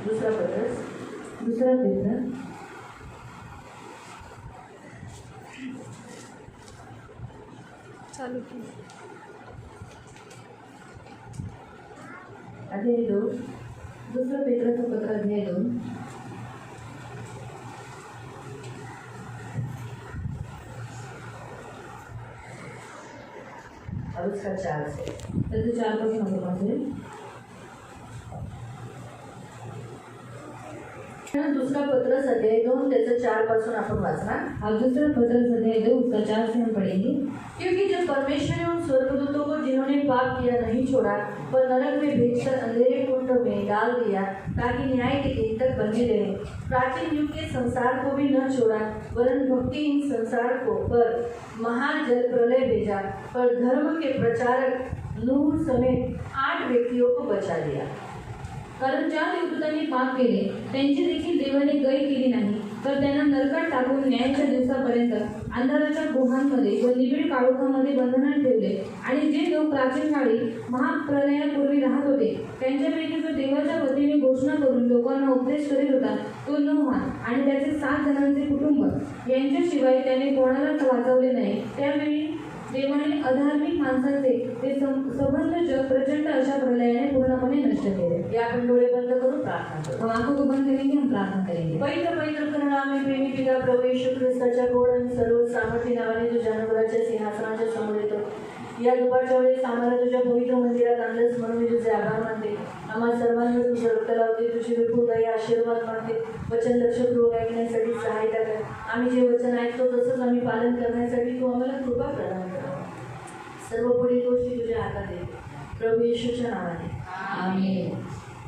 दूसरा पत्रस दूसरा पेत्र चालू की अध्याय 2, दुसरं पेत्राचं पत्र अध्याय 2. और उसका 4 से त्याचं 4 पासून आपण वाचूया. दूसरा पत्रस अध्याय 2 त्याचं 4 पासून आपण वाचणार. अब दूसरा पत्रस अध्याय 2 उसका 4 से हम पढ़ेंगे. क्योंकि जब परमेश्वर ने उन स्वर्गदूतों को जिन्होंने पाप किया नहीं छोड़ा पर नरक में भेजकर अंधेरे कुंड में डाल दिया ताकि न्याय के दिन तक बने रहे, प्राचीन युग के संसार को भी न छोड़ा वरन भक्तिहीन संसार को पर महाजल प्रलय भेजा पर धर्म के प्रचारक नूह समेत 8 व्यक्तियों को बचा लिया. कारण 4 देवदूतांनी पाप केले, त्यांची देखील देवाने गय केली नाही, तर त्यांना नरकात टाकून न्यायाच्या दिवसापर्यंत अंधाराच्या गुहांमध्ये व निबिड काळोखामध्ये बंधनात ठेवले. आणि जे लोक प्राचीन काळी महाप्रलयापूर्वी राहत होते त्यांच्यापैकी जो देवाच्या वतीने घोषणा करून लोकांना उपदेश करीत होता तो नोह आणि त्याचे 7 जणांचे कुटुंब यांच्याशिवाय त्याने कोणालाच वाचवले नाही. त्यावेळी देवाने अधार्मिक माणसांचे ते संबंध जग प्रचंड अशा प्रलयाने पूर्णपणे नष्ट केले. या आपण डोळे बंद करून प्रार्थना करू. हम आंखों को बंद करेंगे, हम प्रार्थना करेंगे. पवित्र पवित्र करुणामय प्रेमी पिता प्रभू येशू ख्रिस्ताच्या गोड आणि सर्व सामर्थ्य नावाने तुझ्या अनुग्रहाच्या सिंहासनाच्या समोर येतो. या दुपारच्या वेळेस आम्हाला तुझ्या पवित्र मंदिरात आणलंच म्हणून मी तुझे आभार मानते. आम्हा सर्वांवर तुझं रक्त लावते, तुझी विपुल दया आशीर्वाद मानते. वचन लक्षपूर्वक ऐकण्यासाठी सहायता कर. आम्ही जे वचन ऐकतो तसंच आम्ही पालन करण्यासाठी तू आम्हाला कृपा प्रदान कर. सर्व पुढील गोष्टी तुझ्या हातात आहे प्रभू येशूच्या नावाने आमीन.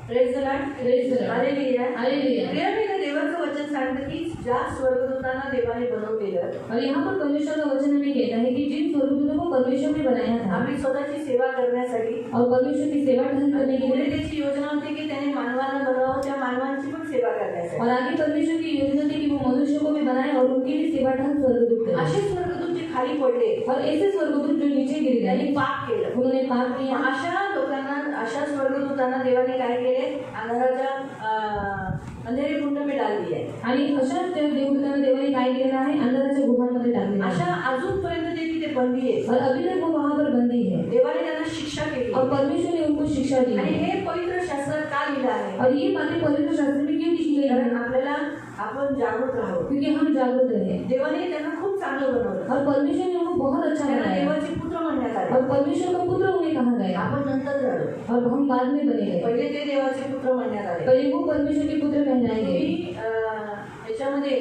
Praise the Lord. Praise the Lord. Hallelujah. Hallelujah. प्रिय देवाचं वचन सांगतं की ज्या स्वर्गदूतांना देवाने बनवलेलं, और यहाँ पर परमेश्वर का वचन हमें कहता है कि जिन स्वर्गदूतों को परमेश्वर ने बनाया था आपली स्वतःची सेवा करण्यासाठी और परमेश्वर की सेवा ठहर करने के पुढे लिए, त्याची योजना होती की त्याने मानवांना बनवावं, त्या मानवांची पण सेवा करण्यासाठी. और आगे परमेश्वर की योजना थी कि वो मनुष्य को भी बनाए और उनकी भी सेवा ठहर स्वर्गदूत करे. असे स्वर्गदूत जे खाली पडले, और ऐसे स्वर्गदूत जो नीचे गिर त्यांनी गए, पाप केलं. उन्होंने पाप किया. अशा लोकांना, अशा स्वर्गदूतांना देवाने काय केले? अंधाराच्या अंधेरे कुंड में डाल दिया आहे. आणि अशा त्या देवदूतांना देवाने काय केलेलं आहे? अंधाराच्या गुहांमध्ये टाकलेलं आहे. अशा अजूनपर्यंत ते तिथे बंदी आहे. और अभी तक वो वहाँ पर बंदी है. देवाने त्यांना शिक्षा केली और परमेश्वर ने उनको शिक्षा दी आणि है. हे पवित्र शास्त्रात का लिहिलं आहे? और ये बातें पवित्र शास्त्र में क्यों लिखी गई कारण है? आपल्याला आपण जागृत राहावं. क्योंकि हम जागृत रहे. देवाने त्यांना खूप चांगलं बनवलं. और परमेश्वर ने उनको बहुत अच्छा त्यांना बनाया. देवाचे पुत्र म्हणण्यात आले. और परमेश्वर का पुत्र उन्हें कहा गया. आपण नंतर झालो. और हम बाद में बने गए. पहिले ते देवाचे पुत्र म्हणण्यात आले. पहले वो परमेश्वर के पुत्र कहलाए गए. तुम्ही याच्यामध्ये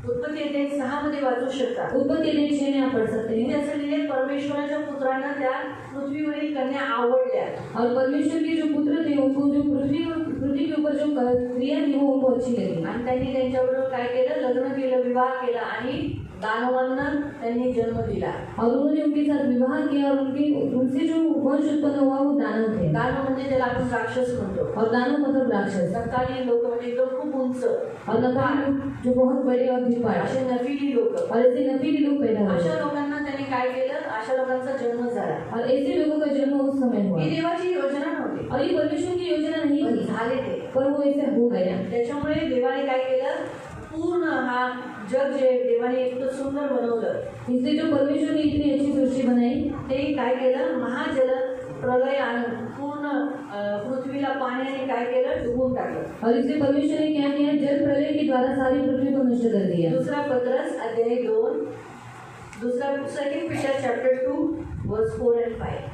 उत्पत्ती अध्याय 6 मध्ये वाचू शकता. उत्पत्ति अध्याय 6 में आप पढ़ सकते तिथे हैं. असं लिहिले, परमेश्वराच्या पुत्रांना त्या पृथ्वीवरील कन्या आवडल्या और परमेश्वर के जो पुत्र थे उनको जो पृथ्वी के ऊपर जो क्रिया थी वो उनको अच्छी लगी. आणि त्यांनी त्यांच्याबरोबर काय केलं? लग्न केलं, विवाह केला आणि दानवांना त्यांनी जन्म दिला. और उन्होंने उनके साथ विवाह किया और उनसे जो वंश उत्पन्न हुआ वो दानव थे. दानव म्हणजे ज्याला आपण राक्षस म्हणतो. और दानव मतलब राक्षस. नकाली लोक म्हणजे एकदम खूप उंच, और नकाली लोग जो बहुत बड़े और धिप्पाड़. असे नफीली लोक. और ऐसे नफीली लोग पैदा अशा हुए. लोकांना त्यांनी काय केलं? अशा लोकांचा जन्म झाला. और ऐसे लोगों का जन्म उस समय हुआ. ही देवाची योजना नव्हती, और ये परमेश्वर की योजना नहीं पण थी, झाले ते. पर वो ऐसे हो गया. त्याच्यामुळे देवाने काय केलं? पूर्ण हा जग जे देवाने इतकं सुंदर बनवलं, इसलिए जो परमेश्वर ने इतनी अच्छी सृष्टि बनाई, ते काय केलं? महाजल प्रलय आणून पूर्ण पृथ्वीला पाण्याने काय केलं? डुबून टाकलं. और इसलिए परमेश्वर ने क्या किया? जल प्रलय के द्वारा सारी पृथ्वी को नष्ट कर दिया. दुसरा पत्रस अध्याय 2, दूसरा सेकंड पीटर चैप्टर 2 वर्स 4 and 5.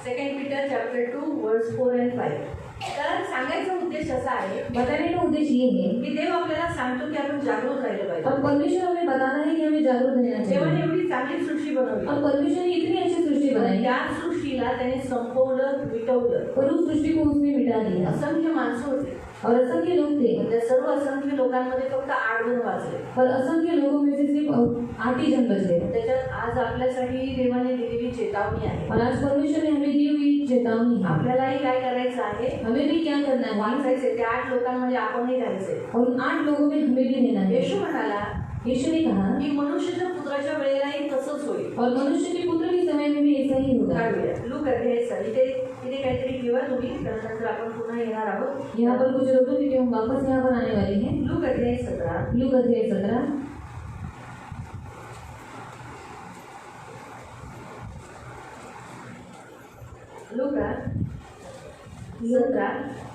सेकंड पीटर चैप्टर 2 वर्स 4 and 5. तर सांगायचा उद्देश असा आहे बताने का उद्देश्य ये है की देव आपल्याला सांगतो की आपण जागृत राहिलं पाहिजे. और परमेश्वर हमें बताना है कि हमें जागरूक रहना देवाने चाहिए. एवढी चांगली सृष्टी बनवली, और परमेश्वर ने इतनी अच्छी सृष्टि बनाई त्या सृष्टीला त्याने संपवलं, मिटवलं. और उस सृष्टि को उसने मिटा दिया. असंख्य माणसं होते. और असंख्य लोग थे, त्या सर्व असंख्य लोकांमध्ये फक्त 8 जण वाचले. पर असंख्य लोगों में से सिर्फ 8 ही जन बचे. त्याच्यात आज आपल्यासाठी देवाने दिलेली चेतावणी आहे. और आज परमेश्वर ने हमें दी हुई चेतावनी है. आपल्यालाही काय करायचं आहे? हमें भी क्या करना है? वाचायचे. त्या 8 लोकांमध्ये आपणही राहायचे. और उन 8 लोगों में हमें भी रहना है. येशू म्हणाला यीशु ने कहा की मनुष्याच्या पुत्राच्या वेळेलाही तसंच होईल. और मनुष्य के पुत्र के समय में भी ऐसा ही होगा. काढूया लूक अध्याय 7. इथे इथे काहीतरी ठेवा तुम्ही, त्यानंतर आपण पुन्हा येणार आहोत. यहाँ पर कुछ रोको क्योंकि हम वापस यहाँ पर आने वाले हैं. लूक अध्याय 17. लूक अध्याय 17.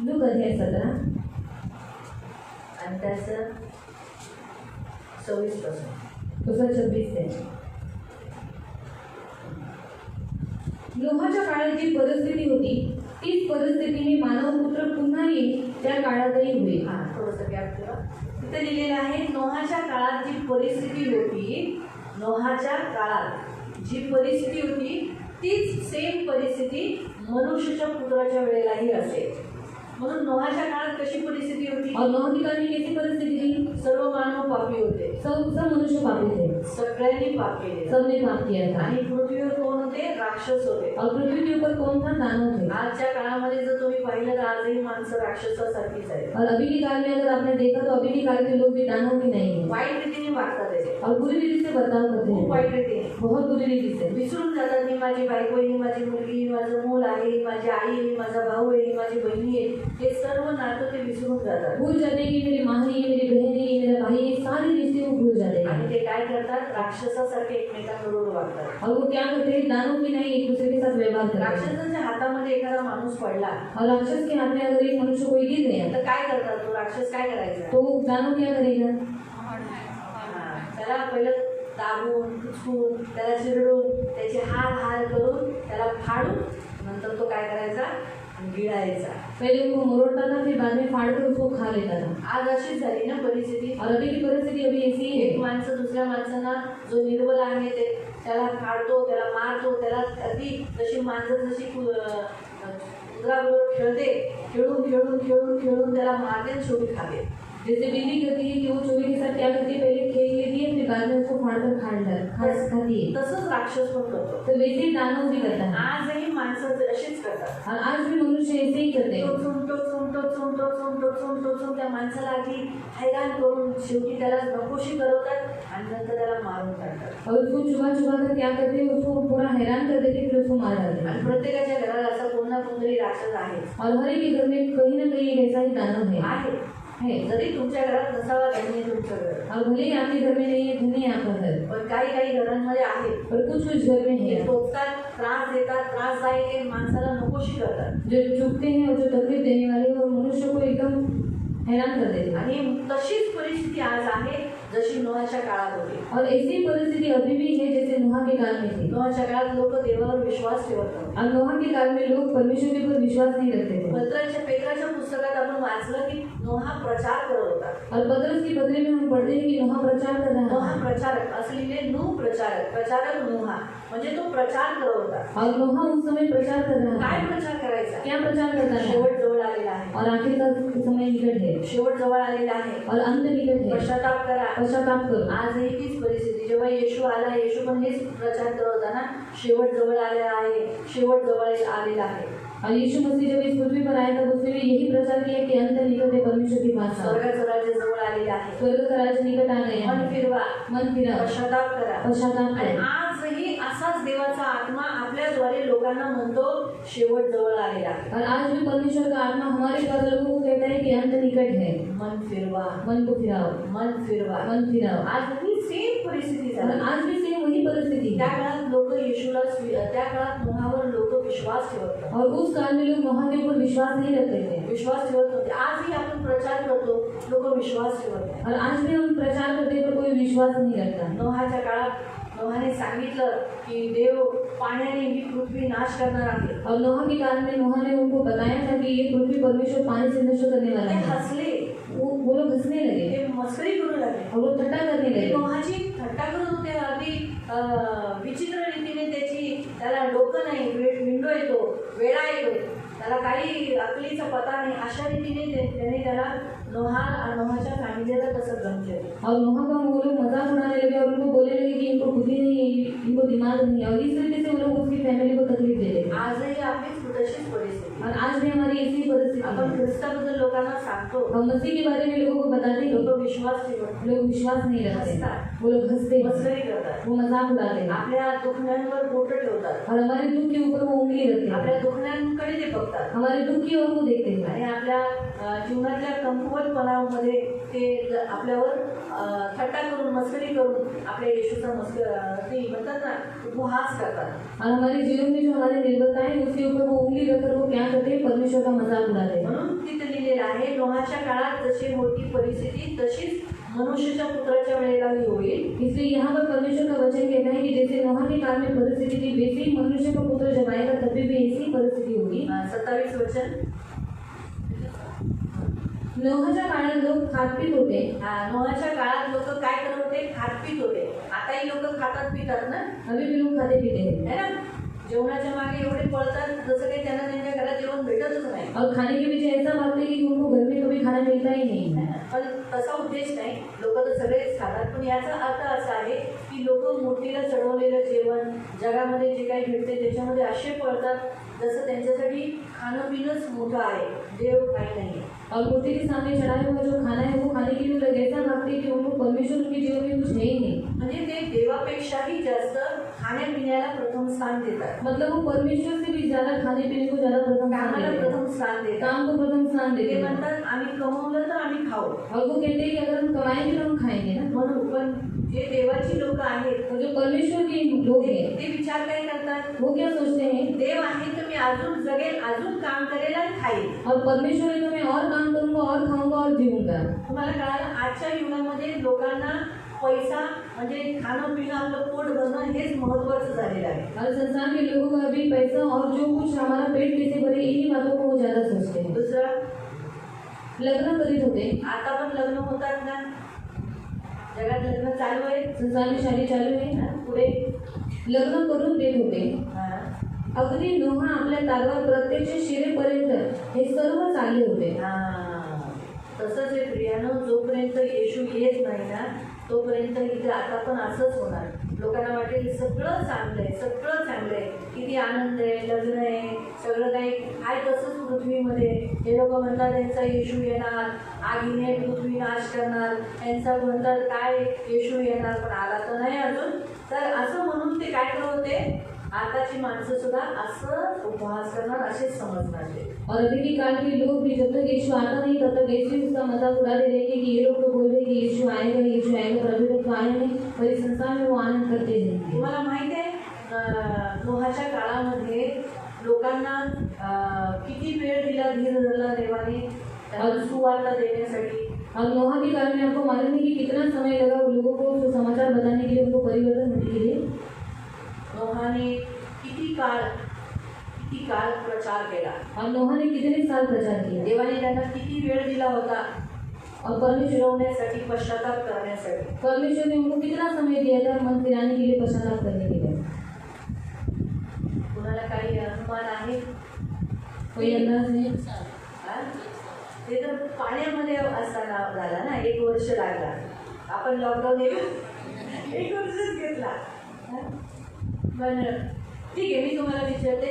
लूक अध्याय 17 आणि त्याचं 26 पासून. उसका 26 से. नोहाच्या काळात जी परिस्थिती होती तीच परिस्थितीने मानवपुत्र पुन्हा येईल त्या काळातही होईल. हा थोडंसं गॅप ठेवा. तिथे लिहिलेलं आहे नोहाच्या काळात जी परिस्थिती होती, नोहाच्या काळात जी परिस्थिती होती तीच सेम परिस्थिती मनुष्याच्या पुत्राच्या वेळेलाही असेल. म्हणून नोहाच्या काळात कशी परिस्थिती होती? और नोह की काल में कैसी परिस्थिति थी? सर्व मानव पापी होते, सब मनुष्य पापी थे, सगळ्यांनी पाप केले सबने पाप किया था. आणि पृथ्वीवर कोण होते? राक्षस होते. और पृथ्वी के ऊपर कौन था? दानव थे. आजच्या काळामध्ये जर तुम्ही पाहिलं तर आजही माणसं राक्षसासारखीच आहेत. और अभी के काल में अगर आपने देखा तो अभी के काल के लोग भी दानव ही नहीं है वाईट रीतीने वागतात ते, और बुरी रीति से बर्ताव करते खूप हैं, वाईट रीतीने बहुत बुरी रीति से. विसरून जातात. ही माझी बायको आहे, ही माझी मुलगी, ही माझं मूल आहे, ही माझी आई आहे, ही माझा भाऊ आहे, ही माझी बहिणी आहे. हे सर्व नातं ते विसरून जातात भूल जाते हैं कि मेरी माँ है, ये मेरी बहन है, ये मेरा भाई है, सारे रिश्ते वो भूल जाते आणि हैं. ते काय करतात? राक्षसासारखे एकमेकांबरोबर वागतात. और वो क्या करते हैं? दानव की नहीं, एक दूसरे के साथ व्यवहार करते हैं. राक्षसाच्या हातामध्ये एखादा माणूस पडला और राक्षस के हाथ में अगर एक मनुष्य कोई गिर गया तर काय करतात? तो राक्षस काय करायचा? तो दानव क्या करेगा? त्याला पहिलं दाबून कुचकून त्याला चिरडून त्याचे हार करून त्याला फाडून नंतर तो काय करायचा? गिळायचा. पहले उनको मरोड़ता था, फिर बाद में फाड़ कर उसको खा लेता था. आज अशीच झाली ना परिस्थिती. और अभी की परिस्थिति अभी ऐसी ही एक है. माणसं दुसऱ्या माणसांना जो निर्बल आहे ते त्याला फाडतो, त्याला मारतो, त्याला अगदी जशी माणसं जशी कुत्र्याबरोबर खेळते, खेळून त्याला मारते आणि शेवटी खाते. जैसे बिल्ली करती है कि वो चूहे के साथ क्या करती है? पहले खेल लेती है, फिर बाद में उसको फाड़ कर खाती है. तसंच राक्षस पण करतो. तो वैसे ही दानव भी करता है. आजही माणसं अशीच करतात. और आज भी मनुष्य ऐसे ही करते हैं. टोचून त्या माणसाला अगदी हैराण करून शेवटी त्याला नकोशी करवतात आणि नंतर त्याला मारून टाकतात. और उसको चुभा कर क्या करते हैं? उसको पूरा हैरान कर देते, फिर उसको मार डालते आणि हैं. प्रत्येकाच्या घरात असा कोण ना कोणतरी राक्षस आहे. और हर एक के घर में कहीं ना कहीं एक ऐसा ही दानव है. जरी तुमच्या घरात नसावा धन्य तुमचं घर, और भले ही आपके घर में नहीं है, धन्य है आपका घर, पण काही घरांमध्ये आहे और कुछ घर में हे है टोचतात, त्रास देतात, त्रासदायक आहे, माणसाला नकोशी करतात. जो चुभते हैं और जो तकलीफ देने वाले हैं और मनुष्य को एकदम हैरान कर देते हैं. आणि तशीच परिस्थिती आज आहे जशी नोहाच्या काळात होती. और ऐसी परिस्थिति अभी भी है जैसे नोहा के काल में थी. नोहाच्या काळात लोक देवावर विश्वास ठेवत नव्हते. और नोहा के काल में लोग परमेश्वर के ऊपर विश्वास नहीं रखते थे. पेत्राच्या पुस्तकात आपण वाचलं की नोहा प्रचार करत होता. और पतरस की पत्री में हम पढ़ते हैं कि नोहा प्रचार कर रहा नोहा था. प्रचारक असलेले प्रचारक नोहा म्हणजे तो प्रचार करत होता. और नोहा उस समय प्रचार कर रहा काय था. प्रचार करायचा? क्या प्रचार करता है? शेवट जवळ आलेला आहे. और आखिर का समय निकट है शेवट जवळ आलेला आहे. और अंत निकट है. पश्चाताप करा. पश्चाताप करो. आजही तीच परिस्थिती. जेव्हा येशू आला, येशू पण हेच प्रचार करत होता ना, शेवट जवळ आलेला आहे, शेवट जवळ आलेला आहे. और यीशु मसीह जब इस पृथ्वी पर आया तब उसने भी यही प्रचार किया कि अंत निकट है, परमेश्वर के पास आओ. स्वर्गाचं राज्य जवळ आलेलं आहे. स्वर्ग का राज्य निकट आ गया मन है. फिरवा, मन फिराव, पश्चाताप करा. पश्चाताप आणि करो. आजही असाच देवाचा आत्मा आपल्याद्वारे लोकांना म्हणतो शेवट जवळ आलेला आहे. और आज भी परमेश्वर का आत्मा हमारे द्वारा लोगों को कहता है कि अंत निकट है. मन फिरवा, मन को फिराओ, मन फिरवा. मन फिराओ. आजही सेम परिस्थिती और झाली. आज भी सेम वही परिस्थिति त्या है. काळात लोक येशूला त्या काळात नोहावर लोक विश्वास ठेवत नव्हते. और उस काल में लोग नोहा के ऊपर विश्वास नहीं रखते थे. विश्वास ठेवत नव्हते. आजही आपण प्रचार करतो, लोक विश्वास ठेवत नाही. और आज भी हम प्रचार करते हैं पर कोई विश्वास नहीं रखता. नोहाच्या काळात नोहाने सांगितलं की देव पाण्याने ही पृथ्वी नाश करणार आहे. और नोहा के काल में नोहा ने उनको बताया था कि ये पृथ्वी परमेश्वर पानी से नष्ट करने वाला ते है. हसले, वो लोग हंसने लगे ते मस्करी करू लागले. और वो ठट्टा करने ते लगे. नोहाची थट्टा करत होते. अगदी विचित्र रीतीने त्याला डोकं नाही, विंडो येतो, वेळा येतो, त्याला काही अकलीचा पता नाही, अशा रीतीने त्याने त्याला नोहाच्या फॅमिलीला तसं गम केलं. और नोहा का वो लोग मजाक उड़ाने लगे और उनको बोलने लगे कि इनको बुद्धि नहीं है, इनको दिमाग नहीं है, और इस तरीके से वो लोग उसकी फैमिली को तकलीफ दे रहे. आजही आपली तशीच परिस्थिती. और आज भी हमारी ऐसी परिस्थिति आपण है. ख्रिस्ताबद्दल लोकांना सांगतो, हम मसीह के बारे में लोगों को बताते हैं, लोक विश्वास ठेवत लोग विश्वास नहीं रखते, हंसतात, वो लोग हंसते हैं, मस्करी करतात, वो मजाक उड़ाते हैं, आपल्या दुखण्यांवर बोट ठेवतात, और हमारे दुख के ऊपर वो उंगली रखते हैं, आपल्या दुखण्यांकडे ते बघतात हमारे दुख की ओर वो देखते हैं, आणि आपल्या जीवनातल्या कमकुवतपणामध्ये ते आपल्यावर थट्टा करून मस्करी करून आपल्या येशूचा ते म्हणतात ना उपहास करतात. और हमारे जीवन में जो हमारी निर्भरता है उसके ऊपर वो उंगली रखकर वो क्या करते हैं, परमेश्वर का मजाक उड़ाते हैं. म्हणून तिथे लिहिलेलं आहे, नोहाच्या काळात जशी होती परिस्थिती तशीच मनुष्याच्या पुत्राच्या वेळेलाही होईल. इसलिए यहाँ पर परमेश्वर का वचन कहता है कि जैसे नोहा के काल में परिस्थिति थी वैसे ही मनुष्य का पुत्र जब आएगा तभी भी ऐसी परिस्थिति होगी. 27 वचन. नोहाच्या काळात लोक खात पीत होते. नोहाच्या काळात लोक काय करत होते, खात पीत होते. आताही लोक खातात पितात ना, अभी भी लोग खाते पीते हैं, है ना. जेवणाच्या मागे एवढे पळतात जसं काही त्यांना त्यांच्या घरात जेवण भेटतच नाही. और खाने के पीछे ऐसा भागते हैं कि उनको घर में कभी खाना मिलता ही नहीं. पण तसा उद्देश नाही, लोक तर सगळेच खातात. पण याचा अर्थ असा आहे की लोक मूर्तीला चढवलेलं जेवण जगामध्ये जे काही भेटते त्याच्यामध्ये असे पळतात जसं त्यांच्यासाठी खाणं पिणंच मोठं आहे, देव काही नाही. और मूर्ति के सामने चढ़ाया हुआ जो खाना है वो खाने के लिए लोग ऐसा भागते हैं कि उनको परमेश्वर उनके जीवन में कुछ है ही नहीं. म्हणजे ते देवापेक्षाही जास्त खाण्यापिण्याला प्रथम स्थान देतात. मतलब वो परमेश्वर से भी ज्यादा खाने पीने को ज्यादा प्रथम स्थान कामाला देते हैं, प्रथम स्थान देतात. काम को प्रथम स्थान देते ते हैं. म्हणतात आम्ही कमवलं तर आम्ही खाऊ. और वो कहते हैं कि अगर हम कमाएंगे तो हम खाएंगे ना. म्हणून पण जे देवाची लोक आहेत और जो परमेश्वर के लोग हैं ते विचार काय करतात, वो क्या सोचते हैं, देव आहे तर मी अजून जगेल, अजून काम करेल आणि खाईल. और परमेश्वर है तो मैं और काम करूंगा और खाऊंगा और जीऊंगा. तुम्हाला कळालं, आजच्या युगामध्ये लोकांना पैसा म्हणजे खाणं पिणं आपलं पोट भरणं हेच महत्वाचं झालेलं आहे. और संसार के लोगों का अभी पैसा और जो कुछ हमारा पेट कैसे भरे इन्हीं बातों को वो ज्यादा सोचते हैं. दुसरं, लग्न करीत होते, आता पण लग्न होतात ना, जगात लग्न चालू आहे, संसार में शादी चालू है ना, पुढे लग्न करून देत होते. अगदी नोहा आपल्या तारवा प्रत्यक्ष शिरेपर्यंत हे सर्व चालले होते. तसंच हे प्रियानं, जोपर्यंत येशू येत नाही ना तोपर्यंत इथे आता पण असंच होणार. लोकांना वाटेल सगळं चांगलं आहे, सगळं चांगलं आहे, किती आनंद आहे, लग्न आहे, सगळं काही आहे तसंच पृथ्वीमध्ये. हे लोक म्हणतात त्यांचा येशू येणार, आगीने पृथ्वी नाश करणार, यांचा म्हणतात काय येशू येणार, पण आला तर नाही अजून. तर असं म्हणून ते काय करत होते, आताची माणसं सुद्धा असं उपहास करणार, असेच समजणार ते. और अभी के काल के लोग भी जब तक यीशु आता नहीं तब तक ऐसे उसका मजाक उड़ाते रहेंगे कि ये लोग तो बोल रहे कि यीशु आएगा, पर अभी तक तो आया नहीं, पर इस संसार में वो आनंद करते रहेंगे. तुम्हाला माहित आहे, नोहाच्या काळामध्ये लोकांना किती वेळ दिला, धीर धरला देवाने त्यांना सुवार्ता देण्यासाठी. और नोहा के काल में आपको मालूम है कि कितना समय लगा उन लोगों को जो समाचार बताने के लिए, उनको परिवर्तन होने के लिए. नोहाने किती काळ प्रचार केला, और नोहा ने कितने साल प्रचार किया. देवाने त्यांना किती वेळ दिला होता और परमेश्वर फिरवण्यासाठी, पश्चाताप करण्यासाठी. परमेश्वर ने उनको कितना समय दिया था मन फिराने के लिए, पश्चाताप करने के लिए. कुणाला काही अनुमान आहे, कोई अंदाज नहीं. ते तर पाण्यामध्ये असताना झाला ना, 1 वर्ष लागला. आपण लॉकडाऊन 1 वर्षच घेतला. पण ठीक आहे, मी तुम्हाला विचारते,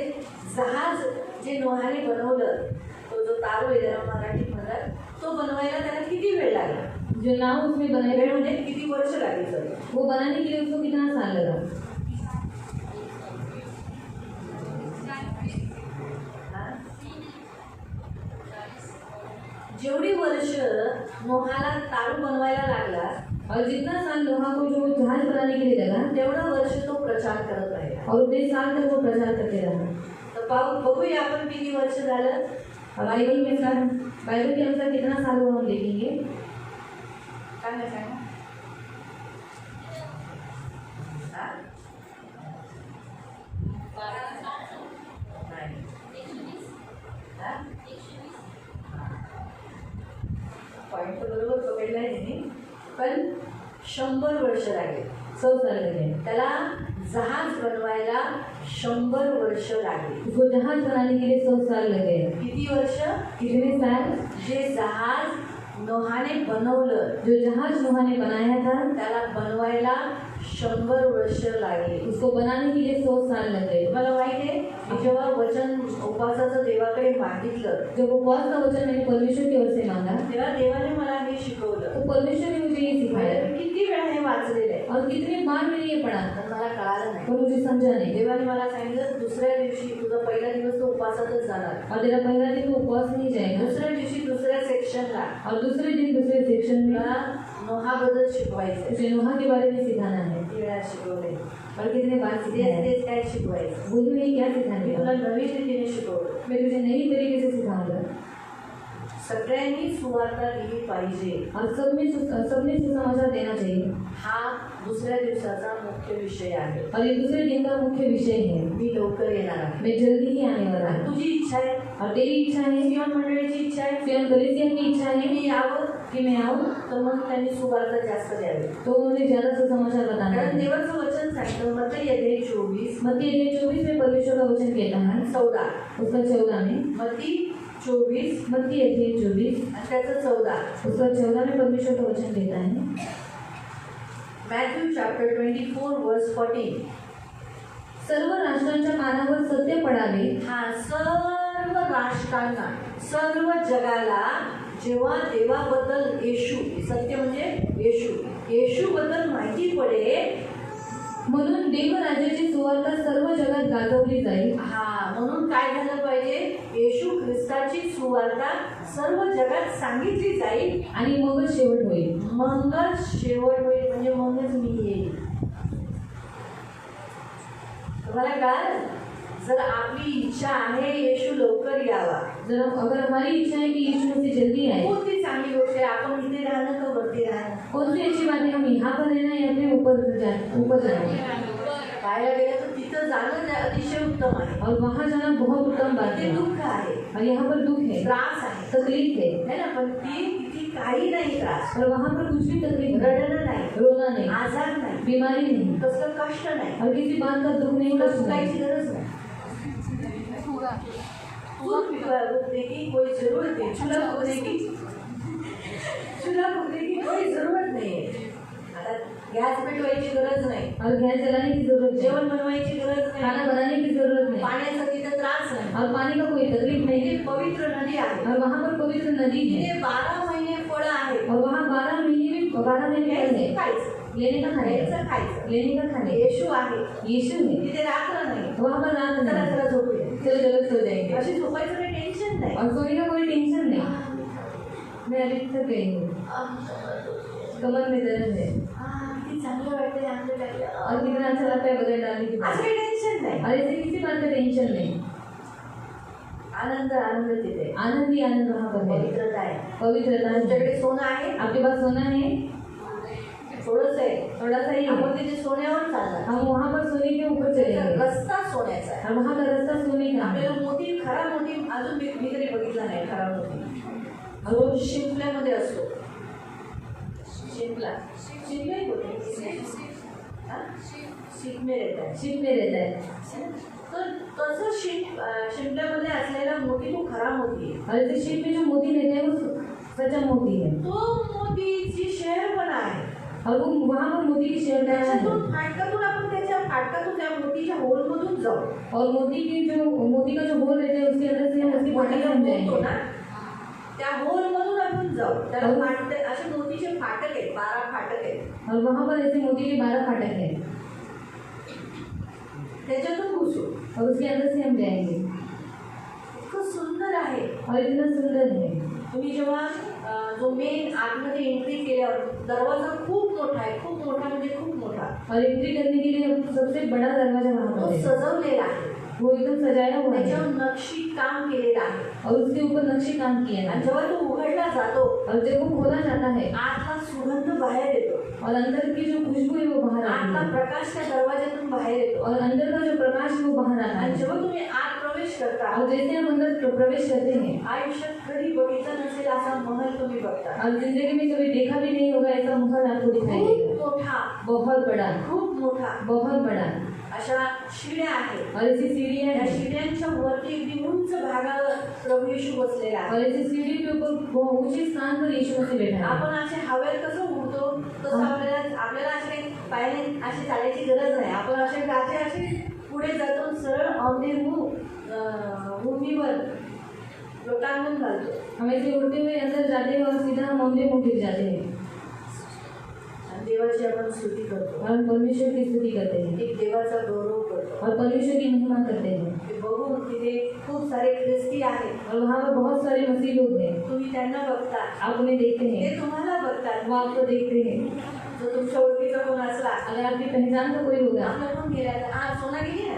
जहाज जे नोहाने बनवलं, तो जो तारू आहे त्याला मराठीत म्हणतात, तो बनवायला त्याला किती वेळ लागला, जो नाव उसमें बनाए वेळ म्हणजे किती वर्ष लागली सर, वो बनाने के लिए उसको कितना साल लगा. जेवढी वर्ष नोहाला तारू बनवायला लागला, और जितना साल नोहा को जो जहाज बनाने के लिए लगा, तेवढं वर्ष तो प्रचार करत राहिला. और उतने साल तक वो प्रचार करते रहा. तर बघूया आपण किती वर्ष झालं. बाइबल के अनुसार कितना साल हुआ हम देखेंगे. काय नाही सांगा, पॉईंट तर बरोबर पकडला आहे, पण 100 वर्ष लागले. 100 साल लगे. त्याला जहाज बनवायला 100 वर्ष लागली. उसको जहाज बनाने के लिए 100 साल लगे. किती वर्ष? कितने साल? जे जहाज नोहाने बनवलं, जो जहाज नूह ने बनाया था त्याला बनवायला 100 वर्ष लागली. उसको बनाने के लिए 100 साल लगे. तुम्हाला माहिती आहे, मी जेव्हा वचन उपवासाचं देवाकडे मागितलं, जब उपवास का वचन मैंने परमेश्वर की ओर से मांगा तेव्हा देवाने मला हे शिकवलं. तो परमेश्वर ने मुझे ये सिखाया. मी किती वेळा हे वाचलेलं आहे, और कितने बार मैंने ये पढ़ा पण मला कळालं नाही. पर मुझे समझा नहीं. देवाने मला सांगितलं, दुसऱ्या दिवशी तुझा पहिला दिवस तो उपवासातच जाणार, और तेरा पहला दिन तो उपवास नहीं जाएगा. दुसऱ्या दिवशी दुसऱ्या सेक्शनला और दूसरे दिन दूसरे सेक्शन में तुला नोहाबद्दल शिकवायचं. उसे नूह के बारे में सिखाना है. किती वेळा शिकवलंय, और कितने बार सिखाया है. तेच काय शिकवायचं. बोली मैं क्या मी सिखाने तुला का. नवीन रीतीने शिकवलं. मैं तुझे नई तरीके से सिखाऊंगा. सगळ्यांनी सुवार्ता दिली पाहिजे, और सबने सुसमाचार देना चाहिए. हा दुसऱ्या दिवसाचा मुख्य विषय आहे. और ये दूसरे दिन का मुख्य विषय है. मी लवकर येणार आहे. मैं जल्दी ही आने वाला हूँ. तुझी इच्छा आहे, और तेरी इच्छा है, सियोन मंडळीची इच्छा आहे सियोन कलीसिया की इच्छा है मी यावं, कि मैं आऊँ. तर मग त्यांनी सुवार्ता जास्त द्यावी. तो उन्हें ज्यादा सुसमाचार बताना कारण है. देवाचं वचन सांगितलं मत्ती अध्याय 24 मत्ती अध्याय 24 में परमेश्वर का वचन कहता है 14, उसका 14 में. मत्ती 24 मत्ती अध्याय 24 आणि त्याचं 14. उसका 14 में परमेश्वर का वचन कहता है. मॅथ्यू चॅप्टर 24 वर्स 14. सर्व राष्ट्रांच्या कानावर सत्य पडावे. हा सर्व राष्ट्रांना, सर्व जगाला जेव्हा देवाबद्दल येशू, सत्य म्हणजे येशू बद्दल माहिती पडेल, म्हणून देवराज्याची सुवार्ता सर्व जगात गाजवली जाईल. हा म्हणून काय झालं पाहिजे, येशू ख्रिस्ताची सुवार्ता सर्व जगात सांगितली जाईल आणि मगच शेवट होईल. मगच शेवट होईल, म्हणजे मगच मी येईल. तुम्हाला काय, जर आपली इच्छा आहे येशू लवकर यावा, अगर हमारी इच्छा है कि यीशु मसीह जल्दी आए, कोणती चांगली गोष्ट आहे, आपण इथे राहणं का वरती राहणं. कौन सी अच्छी बात है, हम यहाँ पर रहना या फिर ऊपर जाना. पाहायला गेलं तर तिथं जाणं जे अतिशय उत्तम आहे. और वहाँ जाना बहुत उत्तम बात ते है. दुःख आहे, और यहाँ पर दुख है, त्रास आहे, तकलीफ है. है ना, पण ती काही नाही त्रास, और वहाँ पर कुछ भी तकलीफ नहीं, रडणं नाही, रोना नहीं, आजार नाही, बीमारी नहीं, कसलं कष्ट नाही, और किसी बात का दुख नहीं, तुला कष्ट नहीं. सुखायची गरज नाही. चूल फूकने की कोई जरूरत नहीं, चूल्हा फूकने की कोई जरूरत नहीं है. आता गॅस पेटवायची गरज नाही, और गैस जलाने की जरूरत नहीं, जेवण बनवायची गरज खाना नाही, बनाने की जरूरत नहीं, पाण्याचा तिथं त्रास नाही. और पानी का कोई तकलीफ नहीं इथे है. पवित्र नदी आहे, और वहाँ पर पवित्र नदी है. इथे 12 महिने फळं आहेत. और वहाँ 12 महीने फल है. खायचं, लेने का खाने, खायचं. लेने का खाने. येशू आहे, यीशु है. तिथे रात्र नाही. वहाँ पर रात चला नहीं. चला झोपूया. चलो जगत सो जाएंगे. अशी झोपायचं काही टेन्शन नाही. और सोने का कोई टेंशन नहीं. मैं अभी थक गई हूँ, कमर में दर्द है. किती चांगलं वाटतंय अंग लागलं. और कितना अच्छा लगता है बगैर डालने के असं बाद. काही टेन्शन नाही. और ऐसे किसी बात का टेंशन नहीं. आनंद तिथे. आनंद ही आनंद वहाँ पर है. पवित्रता आहे. पवित्रता है. तुमच्याकडे सोनं आहे, आपके पास सोना है, थोडंच आहे, थोड़ा सा ही है. आपण तिथे सोन्यावर चालणार. हम वहाँ पर सोने के ऊपर चलेंगे. रस्ता सोन्याचा आहे. और वहाँ का रास्ता सोने का है. आपल्याला मोती, खरा मोती अजून मी तरी बघितला नाही. खरा मोती जो शिंपल्यामध्ये असतो. शिंपला शिपमे रहता है. शिप में रहता है. तर तसं शिंपल्यामध्ये असलेला मोती तो खरा मोती आहे. और ऐसे शिप में जो मोती रहते हैं वो सच्चा मोती है. तो मोतीची शेर पण आहे. और वो वहाँ पर मोती की शेर डाला है. त्याच्यातून फाटकातून आपण त्याच्या फाटकातून त्या मोतीच्या होलमधून जाऊ. और मोती का जो होल रहता है उसके अंदर से हम उसकी फाटक मोतीला बन बोलतो जाएंगे. ना, त्या होलमधून आपण जाऊ. त्याला फाटक, असे मोतीचे फाटक आहेत, 12 फाटक आहेत. और वहाँ पर ऐसे मोती के 12 फाटक है. त्याच्यातून घुसू. और उसके अंदर से हम जाएंगे. इतकं सुंदर आहे. और इतना सुंदर है. तुम्ही जेव्हा जो मेन आतमध्ये एंट्री केल्यावर दरवाजा खूप मोठा आहे, खूप मोठा म्हणजे खूप मोठा. और एंट्री करने के लिए सबसे बड़ा दरवाजा वहाँ तो पर है. सजवलेला आहे, वो एकदम सजाया हुआ है. त्याच्यावर नक्षी काम केलेलं आहे. और उसके ऊपर नक्शे काम किए आणि हैं. जेव्हा तो उघडला जातो, और जब वो खोला जाता है आतला सुगंध बाहेर येतो. और अंदर की जो खुशबू है वो बाहर आती आतला है. प्रकाश त्या दरवाज्यातून बाहेर येतो. और अंदर का जो प्रकाश है वो बाहर आता आणि है. जेव्हा तुम्ही आत प्रवेश करता, और जैसे हम अंदर प्रवेश करते हैं, आयुष्यात कधी बघितलं नसेल असा महल तुम्ही बघता, और जिंदगी में कभी देखा भी नहीं होगा ऐसा महल आपको दिखाई खूप देगा, मोठा, बहुत बड़ा, खूप मोठा बहुत बड़ा। अशा शिड्या आहेत. और ऐसी सीढ़ियाँ त्या हैं, शिड्यांच्या वरती अगदी उंच भागावर प्रभू येशू बसलेला आहे. और ऐसी सीढ़ी के ऊपर बहुत ऊंचे स्थान पर यीशु मसीह बैठा है। आपण असे हवेत कसं उडतो तसं आपल्याला असे काही पायाने अशी चालायची गरज नाही. आपण असे गाठे असे पुढे जातो, सरळ भूमीवर लोटांगण घालतो. हम ऐसे उड़ते हुए अंदर जाते हैं और सीधा हम औंधे मुंह गिर जाते हैं आणि देवाची आपण स्तुती करतो, और परमेश्वर की स्तुति करते हैं एक देवाचा गौरव करतो. और परमेश्वर की महिमा करते हैं। ते बघून तिथे खूप सारे ख्रिस्ती आहेत. और वहाँ पर बहुत सारे मसीह लोग हैं, तुम्ही त्यांना बघता, आप उन्हें देखते ते हैं, तुम्हाला बघतात. वो आपको देखते हैं। जर तुमच्या ओळखीचा कोण असला, अगर आपकी पहचान का कोई होगा, आपलं कोण गेला तर आज सोना गेली ना,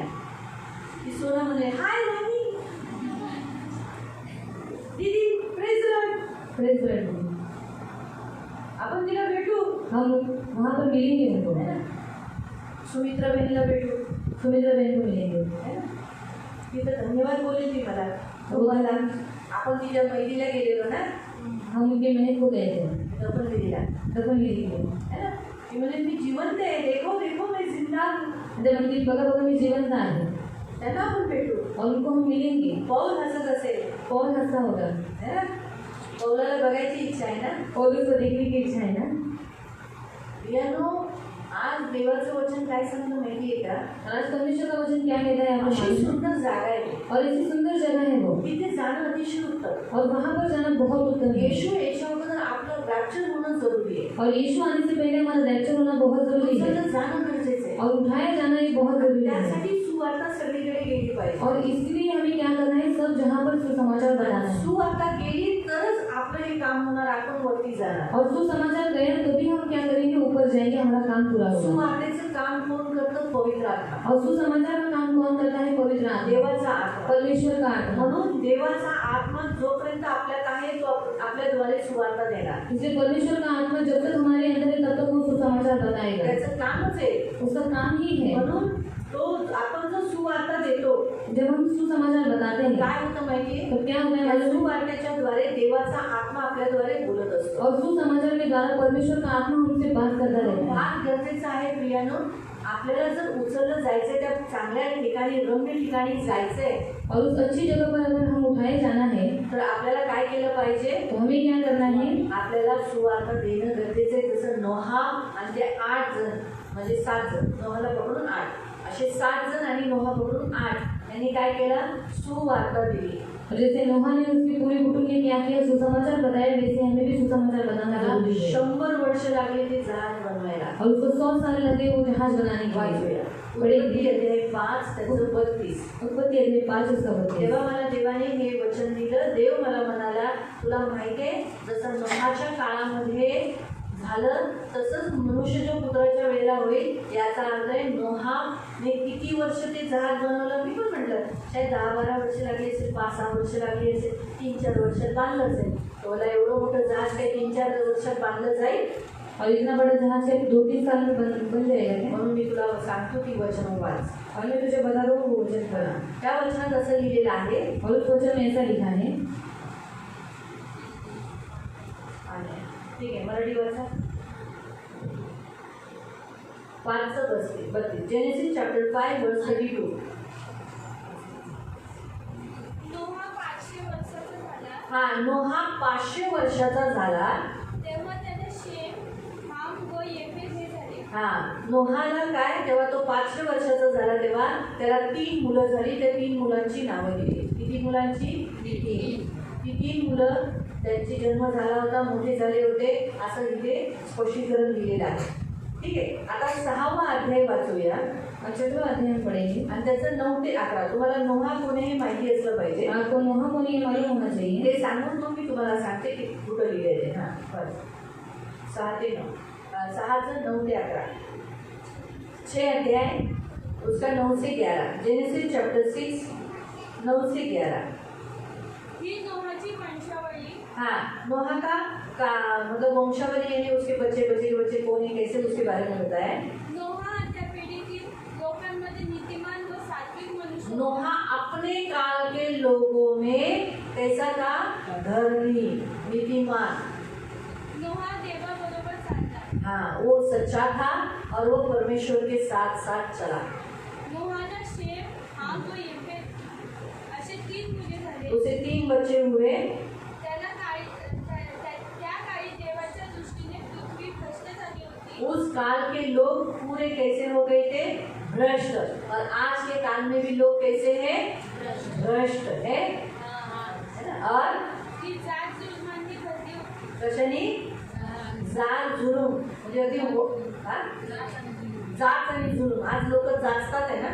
ती सोना म्हणे हाय मम्मी, दीदी प्रेज लॉर्ड, प्रेज लॉर्ड, आपण तिला भेटू, हम वहाँ पर मिलेंगे उनको, है ना? सुमित्रा बहिणीला भेटू, सुमित्रा बहन को मिलेंगे, है ना? ती तर धन्यवाद बोलली ती मला. तुम्हाला आपण तिच्या मैरीला गेलेलो ना, हम उनके महल को गए थे, दफनविधीला, दफन विधि के। है ना? ती म्हणे मी जिवंत आहे, देखो देखो मैं जिंदा हूं. जब उनकी बगल बगल में जीवन था त्यांना आपण भेटू. और उनको हम मिलेंगे, पौल हसत असेल, कौन हंसा होगा, है ना? पौलाला बघायची इच्छा आहे ना. और उसको देखने की इच्छा है ना। प्रियानो, आज देवाचं वचन काय सांगतं माहिती आहे का? आज परमेश्वर का वचन क्या कहता है आपको अशी मालूम है? सुंदर जागा आहे ती. और ऐसी सुंदर जगह है वो, तिथे जाणं अतिशय उत्तम. और वहाँ पर जाना बहुत उत्तम है। येशू याच्यावर आपलं रॅप्चर होणं जरुरी आहे. और यीशु आने से पहले हमारा रैप्चर होना बहुत जरूरी है, उचललं जाणं गरजेचं आहे. और उठाया जाना ये बहुत जरूरी है। त्यासाठी सुवार्ता सगळीकडे गेली पाहिजे. और इसलिए हमें क्या करना है, सब जहाँ पर सुसमाचार बताना है। सुवार्ता गेली तरच आपलं हे काम होणार, आपण वरती जाणार. और सुसमाचार गया तभी हम क्या करेंगे, ऊपर जाएंगे, हमारा काम पूरा होगा। सुवार्तेचं काम कोण करतं? पवित्र आत्मा, और सुसमाचार का काम कौन करता है? पवित्र आत्मा, देवाचा आत्मा. परमेश्वर का आत्मा। म्हणून देवाचा आत्मा जोपर्यंत आपल्यात आहे तो आपल्याद्वारे सुवार्ता देणार. इसलिए परमेश्वर का आत्मा जब तक हमारे अंदर है तब तक वो सुसमाचार बताएगा, त्याचं कामच आहे. उसका काम ही है। म्हणून तो आपण जो सुवार्ता देतो, जब हम सुसमाचार बताते हैं काय होतं माहितीये? तो क्या होता है त्या मालूम है? सुवार्त्याच्या द्वारे देवाचा आत्मा आपल्याद्वारे बोलत असतो. और सुसमाचार के द्वारा परमेश्वर का आत्मा हमसे बात करता रहता है। फार गरजेचं आहे प्रियानो. आपल्याला जर उचललं जायचंय, त्या चांगल्या ठिकाणी, रम्य ठिकाणी जायचंय, और उस अच्छी जगह पर अगर हम उठाए जाना है तर आपल्याला काय केलं पाहिजे? तो हमें क्या करना है, आपल्याला सुवार्ता देणं गरजेचं आहे. जसं नोहा आणि ते 8 जण, म्हणजे 7 जण, नोहाला पकडून 8, असे 7 जण आणि नोहा पकडून 8 यांनी काय केलं? सुवार्ता दिली. और जैसे नोहा ने उसकी पूरी कुटुंब ने क्या किया, सुसमाचार बताया, वैसे हमें भी सुसमाचार बताना जरूरी है। 100 वर्ष लागले ते जहाज बनवायला. और उसको 100 साल लगे वो जहाज बनाने के लिए। उत्पत्ती अध्याय 5 त्याचं 32. उत्पत्ति अध्याय 5 उसका 32। तेव्हा मला देवाने हे वचन दिलं. देव मला म्हणाला, तुला माहिती आहे जसं नोहाच्या काळामध्ये झालं तसंच मनुष्यच्या पुत्राच्या वेळेला होईल. याचा अर्थ आहे नोहाने किती वर्ष ते जहाज बनवलं? मी पण म्हटलं शायद 10-12 वर्ष लागली असेल, 5-6 वर्ष लागली असेल, 3-4 वर्षात बांधलं असेल. मला एवढं मोठं जहाज काही 3-4 वर्षात बांधलं जाईल? और इतना बड़ा जहाज है 2-3 साल में बन जाएगा क्या? म्हणून मी तुला सांगतो की वचन वाच. और मैं तुझे बता दूँ वो वचन पढ़ा, त्या वचनात असं लिहिलेलं आहे, और उस वचन में ऐसा लिखा है, ठीक आहे मराठी वाचा. 5:32 जेनेसिस चॅप्टर 5 वर्स 32. नोहा 500 वर्षाचा झाला हा, नोहा 500 वर्षाचा झाला तेव्हा त्याने शेम, हाम व येफेत हे झाले. हा, नोहाला काय, तेव्हा तो 500 वर्षाचा झाला तेव्हा त्याला 3 मुलं झाली. त्या 3 मुलांची नावं दिली. किती मुलांची? 3. ती 3 मुलं, त्यांची जन्म झाला होता, मोठे झाले होते, असं इथे स्पष्टीकरण दिलेलं आहे. ठीक आहे. आता 6वा अध्याय वाचूया. और 6वां अध्याय हम पढ़ेंगे। आणि त्याचं 9 ते 11. तुम्हाला नोहा कोणी हे माहिती असलं पाहिजे. आपको नोहा कौन ये मालूम होना चाहिए। ते सांगून मग मी तुम्हाला सांगते की कुठं लिहिलेलं आहे. हां बस 6 ते 9, 6चं 9 ते 11, 6 अध्याय उसका 9 से 11. जेनेसिस चैप्टर 6 9 से 11. ही नोहाची वंशावळी. हाँ, नोहा का मतलब वंशावली यानी उसके बच्चे बच्चे के बच्चे कौन है, कैसे, उसके बारे में बताया. नोहा त्या पिढीतील लोकांमध्ये नीतिमान व सात्विक मनुष्य नोहा अपने काल के लोगों में कैसा था? धर्मी, नीतिमान। नोहा देवाबरोबर चालला. हाँ, वो सच्चा था और वो परमेश्वर के साथ साथ चला. नोहाला शेम, हाम व येफेत असे 3 मुले झाले. उसे 3 बच्चे हुए. त्या काळी देवाच्या दृष्टीने पृथ्वी भ्रष्ट झाली होती. उस काल के लोग पूरे कैसे हो गए थे? भ्रष्ट. और आज के काल में भी लोग कैसे हैं? भ्रष्ट है. है ना? और ती जात जुलमांनी भरली होती. कशाने? जात जुलूम म्हणजे अगदी हा? जात आणि जुलूम. आज लोक जाचतात आहे ना.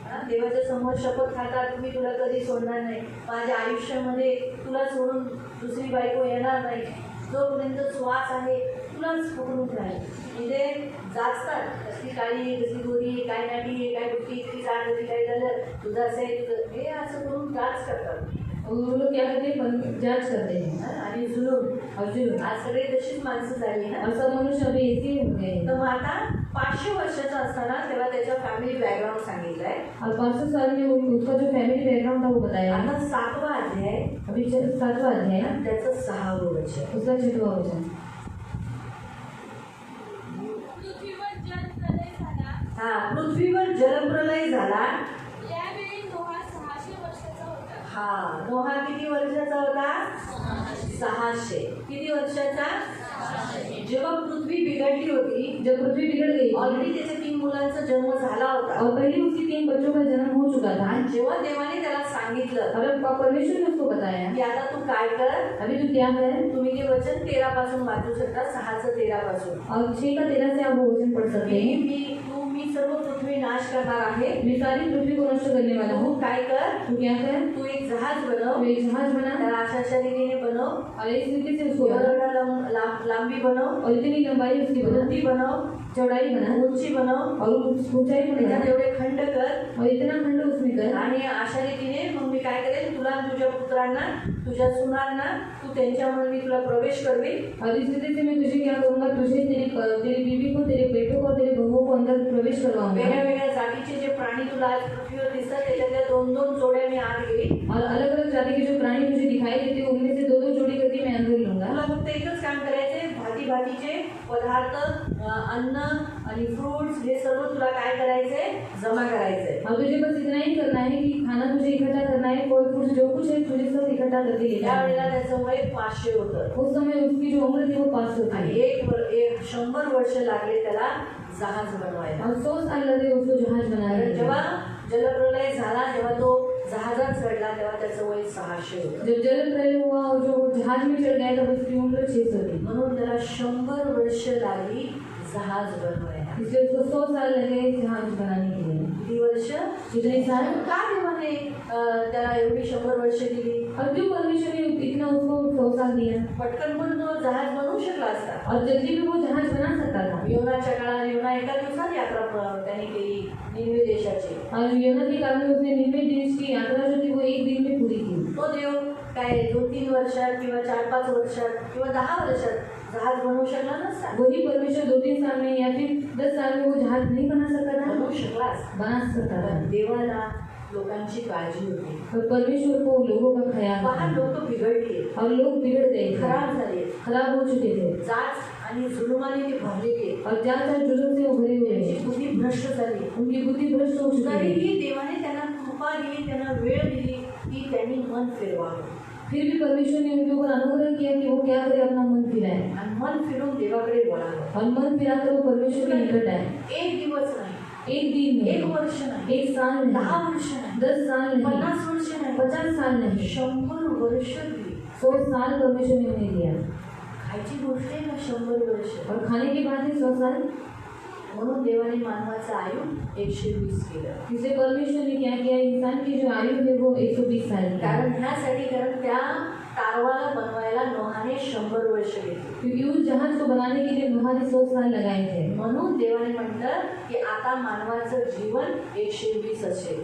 हा? देवाच्या समोर शपथ खातात, मी तुला कधी सोडणार नाही, माझ्या आयुष्यामध्ये तुला सोडून दुसरी बायको येणार नाही, जोपर्यंत श्वास आहे तुलाच पकडून राहील. म्हणजे जाचतात. कसली काळी आहे, कसली गोरी आहे, काय नाटी आहे, काय बुट्टी, किती जाड झाली, काय झालं, तुझं असं आहे, तुझं हे असं करून जाच करतात. और वो लोग क्या करते हैं? जांच करते हैं. हा? आणि जुलूम. और जो आज सगळे तशीच माणसं झाली ना. और सब मनुष्य अभी ऐसे ही हो गए हैं. तर मग आता 500 वर्षाचा असताना तेव्हा त्याच्या फॅमिली बॅकग्राऊंड सांगितलंय. और 500 साल में वो उसका जो फैमिली बैकग्राउंड था वो बताया. आता 7वा अध्याय अभी 7वां अध्याय है, त्याचं 6वं वचन. उसका 6वां वचन. पृथ्वीवर जलप्रलय झाला. हा, पृथ्वीवर जलप्रलय झाला. यावेळी नोहा 600 वर्षाचा होता. हा, नोहा किती वर्षाचा होता? 600. किती वर्षाचा? जेव्हा पृथ्वी बिघडली होती, जब पृथ्वी बिगड़ गई थी, ऑलरेडी त्याच्या 3 मुलांचा जन्म झाला होता. और पहले उसकी 3 बच्चों का जन्म हो चुका था. आणि जेव्हा देवाने त्याला सांगितलं और परमेश्वर ने उसको बताया की आता तू काय कर, अभी तू क्या कर. तुम्ही ते वचन 13 पासून वाचू शकता. 6चं 13 पासून. और 6 का 13 से आप वो वचन पढ़ सकते हैं. मी सर्व पृथ्वी नाश करणार आहे. मैं सारी पृथ्वी को नष्ट करने वाला तू हूँ. काय कर, तू क्या कर, तू एक जहाज बनव. तू एक जहाज बना त्याला अशा रीतीने बनव, और इस रीति से उसको बना, एवढं लांबी बनव, और इतनी लंबाई उसकी बना, रुंदी बनव, चौड़ाई बना, उंची बनव, और ऊंचाई त्याच्यात बना, एवढे खंड कर. और इतना खंड उसमें कर. आणि अशा रीतीने मग मी काय करेन, तुला तुझ्या पुत्रांना, तुझ्या सुनांना, तू त्यांच्यामध्ये मी तुला प्रवेश करवी. और इस रीति से मैं तुझे क्या करूँगा, तुझे तेरी बीवी को, तेरे बेटों को और तेरे बहुओं को अंदर प्रवेश करवाऊंगा. वेगळ्या वेगळ्या जातीचे जे प्राणी तुला आज पृथ्वीवर दिसतात त्याच्यातल्या 2-2 जोड्या मी आत घेईन. और अलग अलग जाति के जो प्राणी तुझे दिखाई देते हैं उनमें से 2-2 जोड़ी करके मैं अंदर लूंगा. तुला फक्त एकच काम करायचंय, भाती भातीचे पदार्थ, अन्न आणि फ्रुट्स हे सर्व तुला काय करायचंय, जमा करायचंय. और तुझे बस इतना ही करना है कि खाना तुझे इकट्ठा करना है, फल फ्रूट जो कुछ है तुझे सब इकट्ठा करके लेना है. त्यावेळेला त्याचं वय 500 होतं. उस समय उसकी जो उम्र थी वो 500 आणि थी. 100 वर्ष लागले त्याला जहाज बनवायला. और 100 साल लगे उसको जहाज बनाने में. जेव्हा जलप्रलय झाला तेव्हा तो जहाजात चढला तेव्हा त्याचं वय 600 होतं. जब जल प्रलय हुआ और जो जहाज में चढ़ गया तब उसकी उम्र 600 थी. म्हणून त्याला 100 वर्ष लागली जहाज बनवायला. इसलिए उसको 100 साल लगे जहाज बनाने के लिए. किती वर्ष? कितने साल. का देवाने त्याला एवढी 100 वर्ष दिली? और क्यों परमेश्वर ने इतना उसको 100 साल दिया. पटकन पण तो जहाज बनवू शकला असता. और जल्दी भी वो जहाज बना सकता था. योनाच्या काळात योना एका दिवसात यात्रा त्याने केली निनवे देशाची. और योना के काल में उसने निनवे देश की यात्रा जो थी वो 1 दिन में पूरी की. तो देव काय 2-3 वर्षात किंवा 4-5 वर्षात किंवा 10 वर्षात जहाज बनवू शकला नसता. वही परमेश्वर 2-3 साल में या फिर 10 साल में वो जहाज नहीं बना सकता था. बनवू शकलास. बना सकता था. पण देवाला लोकांची काळजी होती. और परमेश्वर को लोगों का ख्याल पहा, था. लोक बिघडली, और लोग बिगड़ गए थे, खराब झाले, खराब हो चुके थे. जाच आणि जुलुमाने ते भरलेले, और ज्यादा जुलूम से वो भरे हुए त्यांची हैं. बुद्धी भ्रष्ट झाली. उनकी बुद्धि भ्रष्ट हो चुकी है. तरीही देवाने त्यांना कृपा दिली, त्यांना वेळ दिली की त्यांनी मन फिरवावं. फिर भी परमेश्वर ने उनके ऊपर अनुग्रह किया कि वो क्या करे, अपना मन फिराए. आणि मन फिरून देवाकडे वळावं. और मन फिराकर वो परमेश्वर के निकट आए. एक दिवस नाही, 1 दिन एक नहीं, वर्ष नाही, 1 साल 10 नहीं, वर्ष नाही, 10 साल नहीं, 50 वर्ष नाही, 50 साल नहीं, 100 वर्ष दिली. 100 साल परमेश्वर ने उन्हें दिया. खायची गोष्ट आहे ना 100 वर्ष. और खाने के बाद ही 100 साल. म्हणून देवाने मानवाचं आयु 120 केलं. इसलिए परमेश्वर ने क्या किया, इंसान की जो आयु है वो 120 साल की. कारण त्या तारवाला बनवायला नोहाने 100 वर्ष घेतली. क्योंकि उस जहाज को बनाने के लिए नोहा ने 100 साल लगाए थे. म्हणून देवाने म्हटलं की आता मानवाचं जीवन 120 असेल.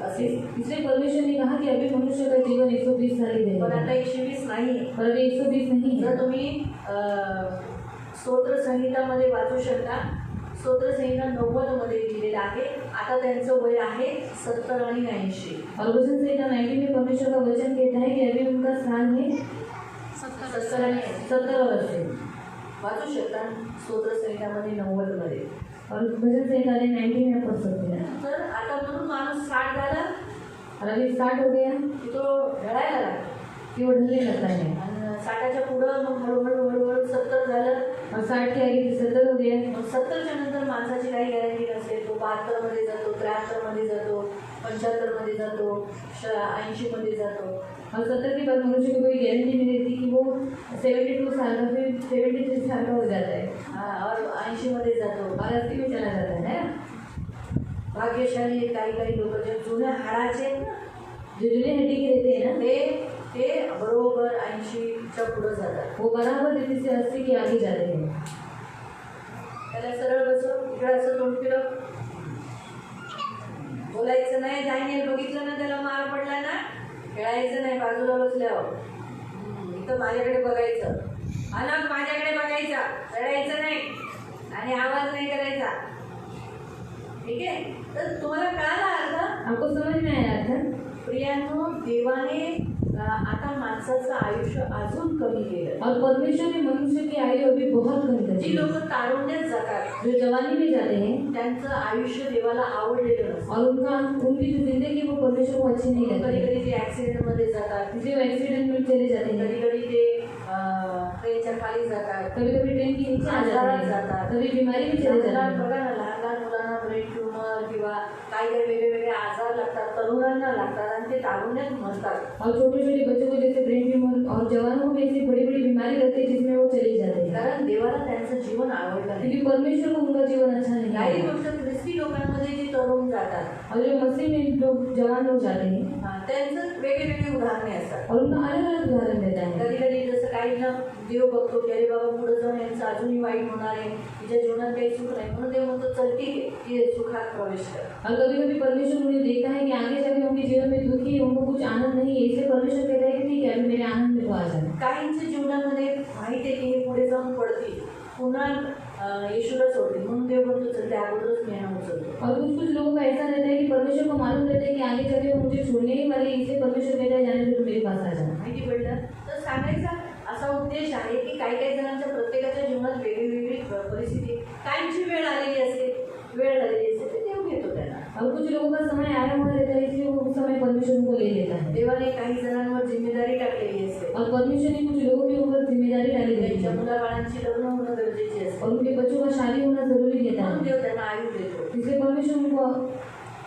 इसलिए परमेश्वर ने कहा कि अभी मनुष्य का जीवन 120 साल ही पण रहेगा. आता 120 नाही. पर अभी 120 नहीं जर है. तुम्ही स्तोत्र संहितामध्ये वाचू शकता, स्तोत्रसंहिता 90 मध्ये दिलेलं आहे. आता त्यांचं वय आहे 70 आणि 80. और वचन संहिता 90 में परमेश्वर का वचन कहता है कि अभी उनका साल है 70 आणि 80. 70 वर्ष है। वाचू शकता स्तोत्रसंहितामध्ये 90 मध्ये. और वचन संहिता 90 में पढ़ सकते हैं। तर आता म्हणून माणूस 60 झाला और अभी 60 हो गया की तो ढळायला लागला. कि वो ढलने लगता है, आणि 60च्या पुढं मग हळूहळू 70 झालं. और 60 के आगे 70 हो गया। मग 70च्या नंतर माणसाची काही गॅरंटी नसेल. तो 72 मध्ये जातो, 73 मध्ये जातो, 75 मध्ये जातो, 80 मध्ये जातो. और 70 के बाद मनुष्य को कोई गारंटी नहीं रहती कि वो 72 साल का फिर 73 साल का हो जाता है और 80 मध्ये जातो. और 80 में चला जाता है। भाग्यशाली काही लोक जे जुन्या हाडाचे जो जुने हड्डी के रहते हैं ना, ते बरोबर 80च्या पुढे जातात. वो बराबर रीति से 80 के आगे जाते हैं। त्याला सरळ बसव, इकडे असं तोंड फिरव, बोलायचं नाही. दाहिने बघितलं ना त्याला मार पडला ना, खेळायचं नाही, बाजूला बसल्यावर इथं माझ्याकडे बघायचं, अनाथ माझ्याकडे बघायचं, रडायचं नाही आणि आवाज नाही करायचा. ठीक आहे. तर तुम्हाला कळाला अर्थ? आपको समझ में आया था? प्रियांनो, देवाने आता माणसाचं आयुष्य अजून कमी केलं. और परमेश्वर ने मनुष्य की आयु अभी बहुत कम कर जी दी। लोक तारुण्यात जातात, जो जवानी में जाते हैं त्यांचं आयुष्य देवाला आवडलेलं नसतं. और उनकी जो जिंदगी वो परमेश्वर को अच्छी नहीं कधी लगती, कधी ते ऍक्सिडेंट मध्ये जातात, इसलिए वो एक्सीडेंट में चले जाते हैं, कधी कधी ते ट्रेनच्या खाली जातात, कभी कभी ट्रेन के नीचे आ आजारात जाते हैं, जातात. कभी बीमारी में चले जाते लहान हैं। बघा ना, लहान मुलांना ब्रेन ट्यूमर किंवा काही वेगळे आजार लागतात, तरुणांना लागतात आणि ते तारुण्यात मरतात. और छोटे छोटे बच्चों को जैसे ब्रेन ट्यूमर और जवानों को भी ऐसी बड़ी बड़ी बीमारी लगती है जिसमें वो चले जाते हैं, कारण देवाला त्यांचं जीवन आवडलं नाही. क्योंकि परमेश्वर को उनका जीवन अच्छा नहीं काही है। गोष्ट ख्रिस्ती लोकांमध्ये जे तरुण जातात, और जो मसीह में लोग जवान लोग जाते हैं त्यांचं वेगवेगळी उदाहरणे असतात. और उनका अलग अलग उदाहरण देता है। कधी कधी जसं काही ना देव बघतो की अरे बाबा पुढे जाऊन यांचं अजूनही वाईट होणार आहे, तिच्या जीवनात काही सुख नाही, म्हणून देव म्हणतो चल ठीक आहे, की सुखात प्रवेश कर. और कभी कभी परमेश्वर उन्हें देखता है कि आगे जाके उनके जीवन में दुखी है, उनको कुछ आनंद नहीं है, इसलिए परमेश्वर कहता है कि ठीक है अभी मेरे आनंद में तो आ जाना। काहींच्या जीवनामध्ये माहिती आहे की हे पुढे जाऊन पडतील, पुन्हा येशूला सोडतील, म्हणून देव म्हणतो चल त्या अगोदरच मी यांना उचलतो. और कुछ कुछ लोगों का ऐसा रहता है कि परमेश्वर को मालूम रहता है कि आगे जाके वो मुझे छोड़ने ही वाले, इसलिए परमेश्वर कहता है जाने दो, तो मेरे पास आ जाना। माहिती पडलं तर सांगायचा असा उद्देश आहे की काही जणांच्या प्रत्येकाच्या जीवनात वेगळी परिस्थिती, काहींची वेळ आलेली असते, ते देव घेतो त्यांना. और कुछ लोगों का समय आया हुआ रहता है, इसलिए वो उस समय परमेश्वर उनको ले लेता है। देवाने काही जणांवर जिम्मेदारी टाकलेली असते. और परमेश्वर ने कुछ लोगों के ऊपर जिम्मेदारी डाली रहती त्यांच्या है मुलाबाळांची लग्न होणं गरजेचे असते, और उनके बच्चों का शादी होना जरूरी रहता म्हणून है, देव त्यांना आयु देतो. इसलिए परमेश्वर उनको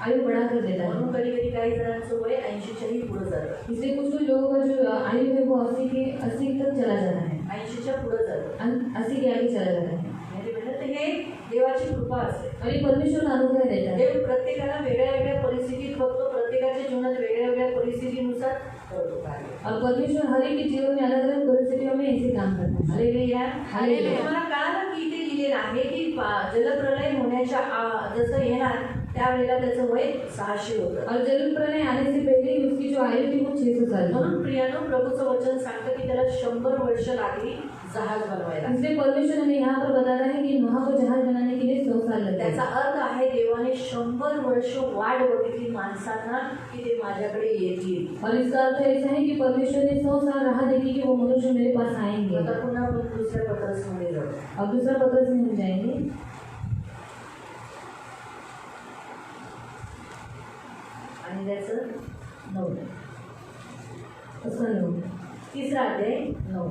आयु बढ़ा कर देता है। म्हणून कधी कधी काही जणांचं वय 80च्याही पुढे जातं, इसलिए कुछ कुछ लोगों का जो आयु है वो 80 तक चला जाता है, 80च्या पुढे जातं. 80 के आगे चला जाता है। माहिती पडलं? तर हे देवाची कृपा असते. और ये परमेश्वर का अनुग्रह रहता है। देव प्रत्येकाला वेगळ्या वेगळ्या परिस्थितीत बघतो, प्रत्येकाच्या जीवनात वेगळ्या वेगळ्या परिस्थितीनुसार करतो कार्य. और परमेश्वर हर एक के जीवन में अलग अलग परिस्थितियों में ऐसे काम करता है। हालेलुया. हालेलुया. तुम्हाला कळालं की इथे लिहिलेलं आहे की जलप्रलय होण्याच्या जसं येणार त्यावेळेला त्याचं वय 600 होतं. और जल प्रलय आने से पहले ही उसकी जो आयु थी वो 600 साल थी। म्हणून प्रियानो, प्रभूचं वचन सांगतं की त्याला 100 वर्ष लागली जहाज बनवायला. इसलिए परमेश्वर हमें यहाँ पर बताता है कि नोहा को जहाज बनाने के लिए 100 साल लगे। त्याचा अर्थ आहे देवाने 100 वर्ष वाट बघितली माणसांना की ते माझ्याकडे येतील. और इसका अर्थ ऐसा है कि परमेश्वर ने 100 साल राह देखी कि वो मनुष्य मेरे पास आएंगे। आता पुन्हा आपण दुसऱ्या पत्रसमध्ये जाऊ. अब दूसरा पत्रस में हम जाएंगे। आणि त्याचं 9 उसका 9 तिसरा अध्याय 9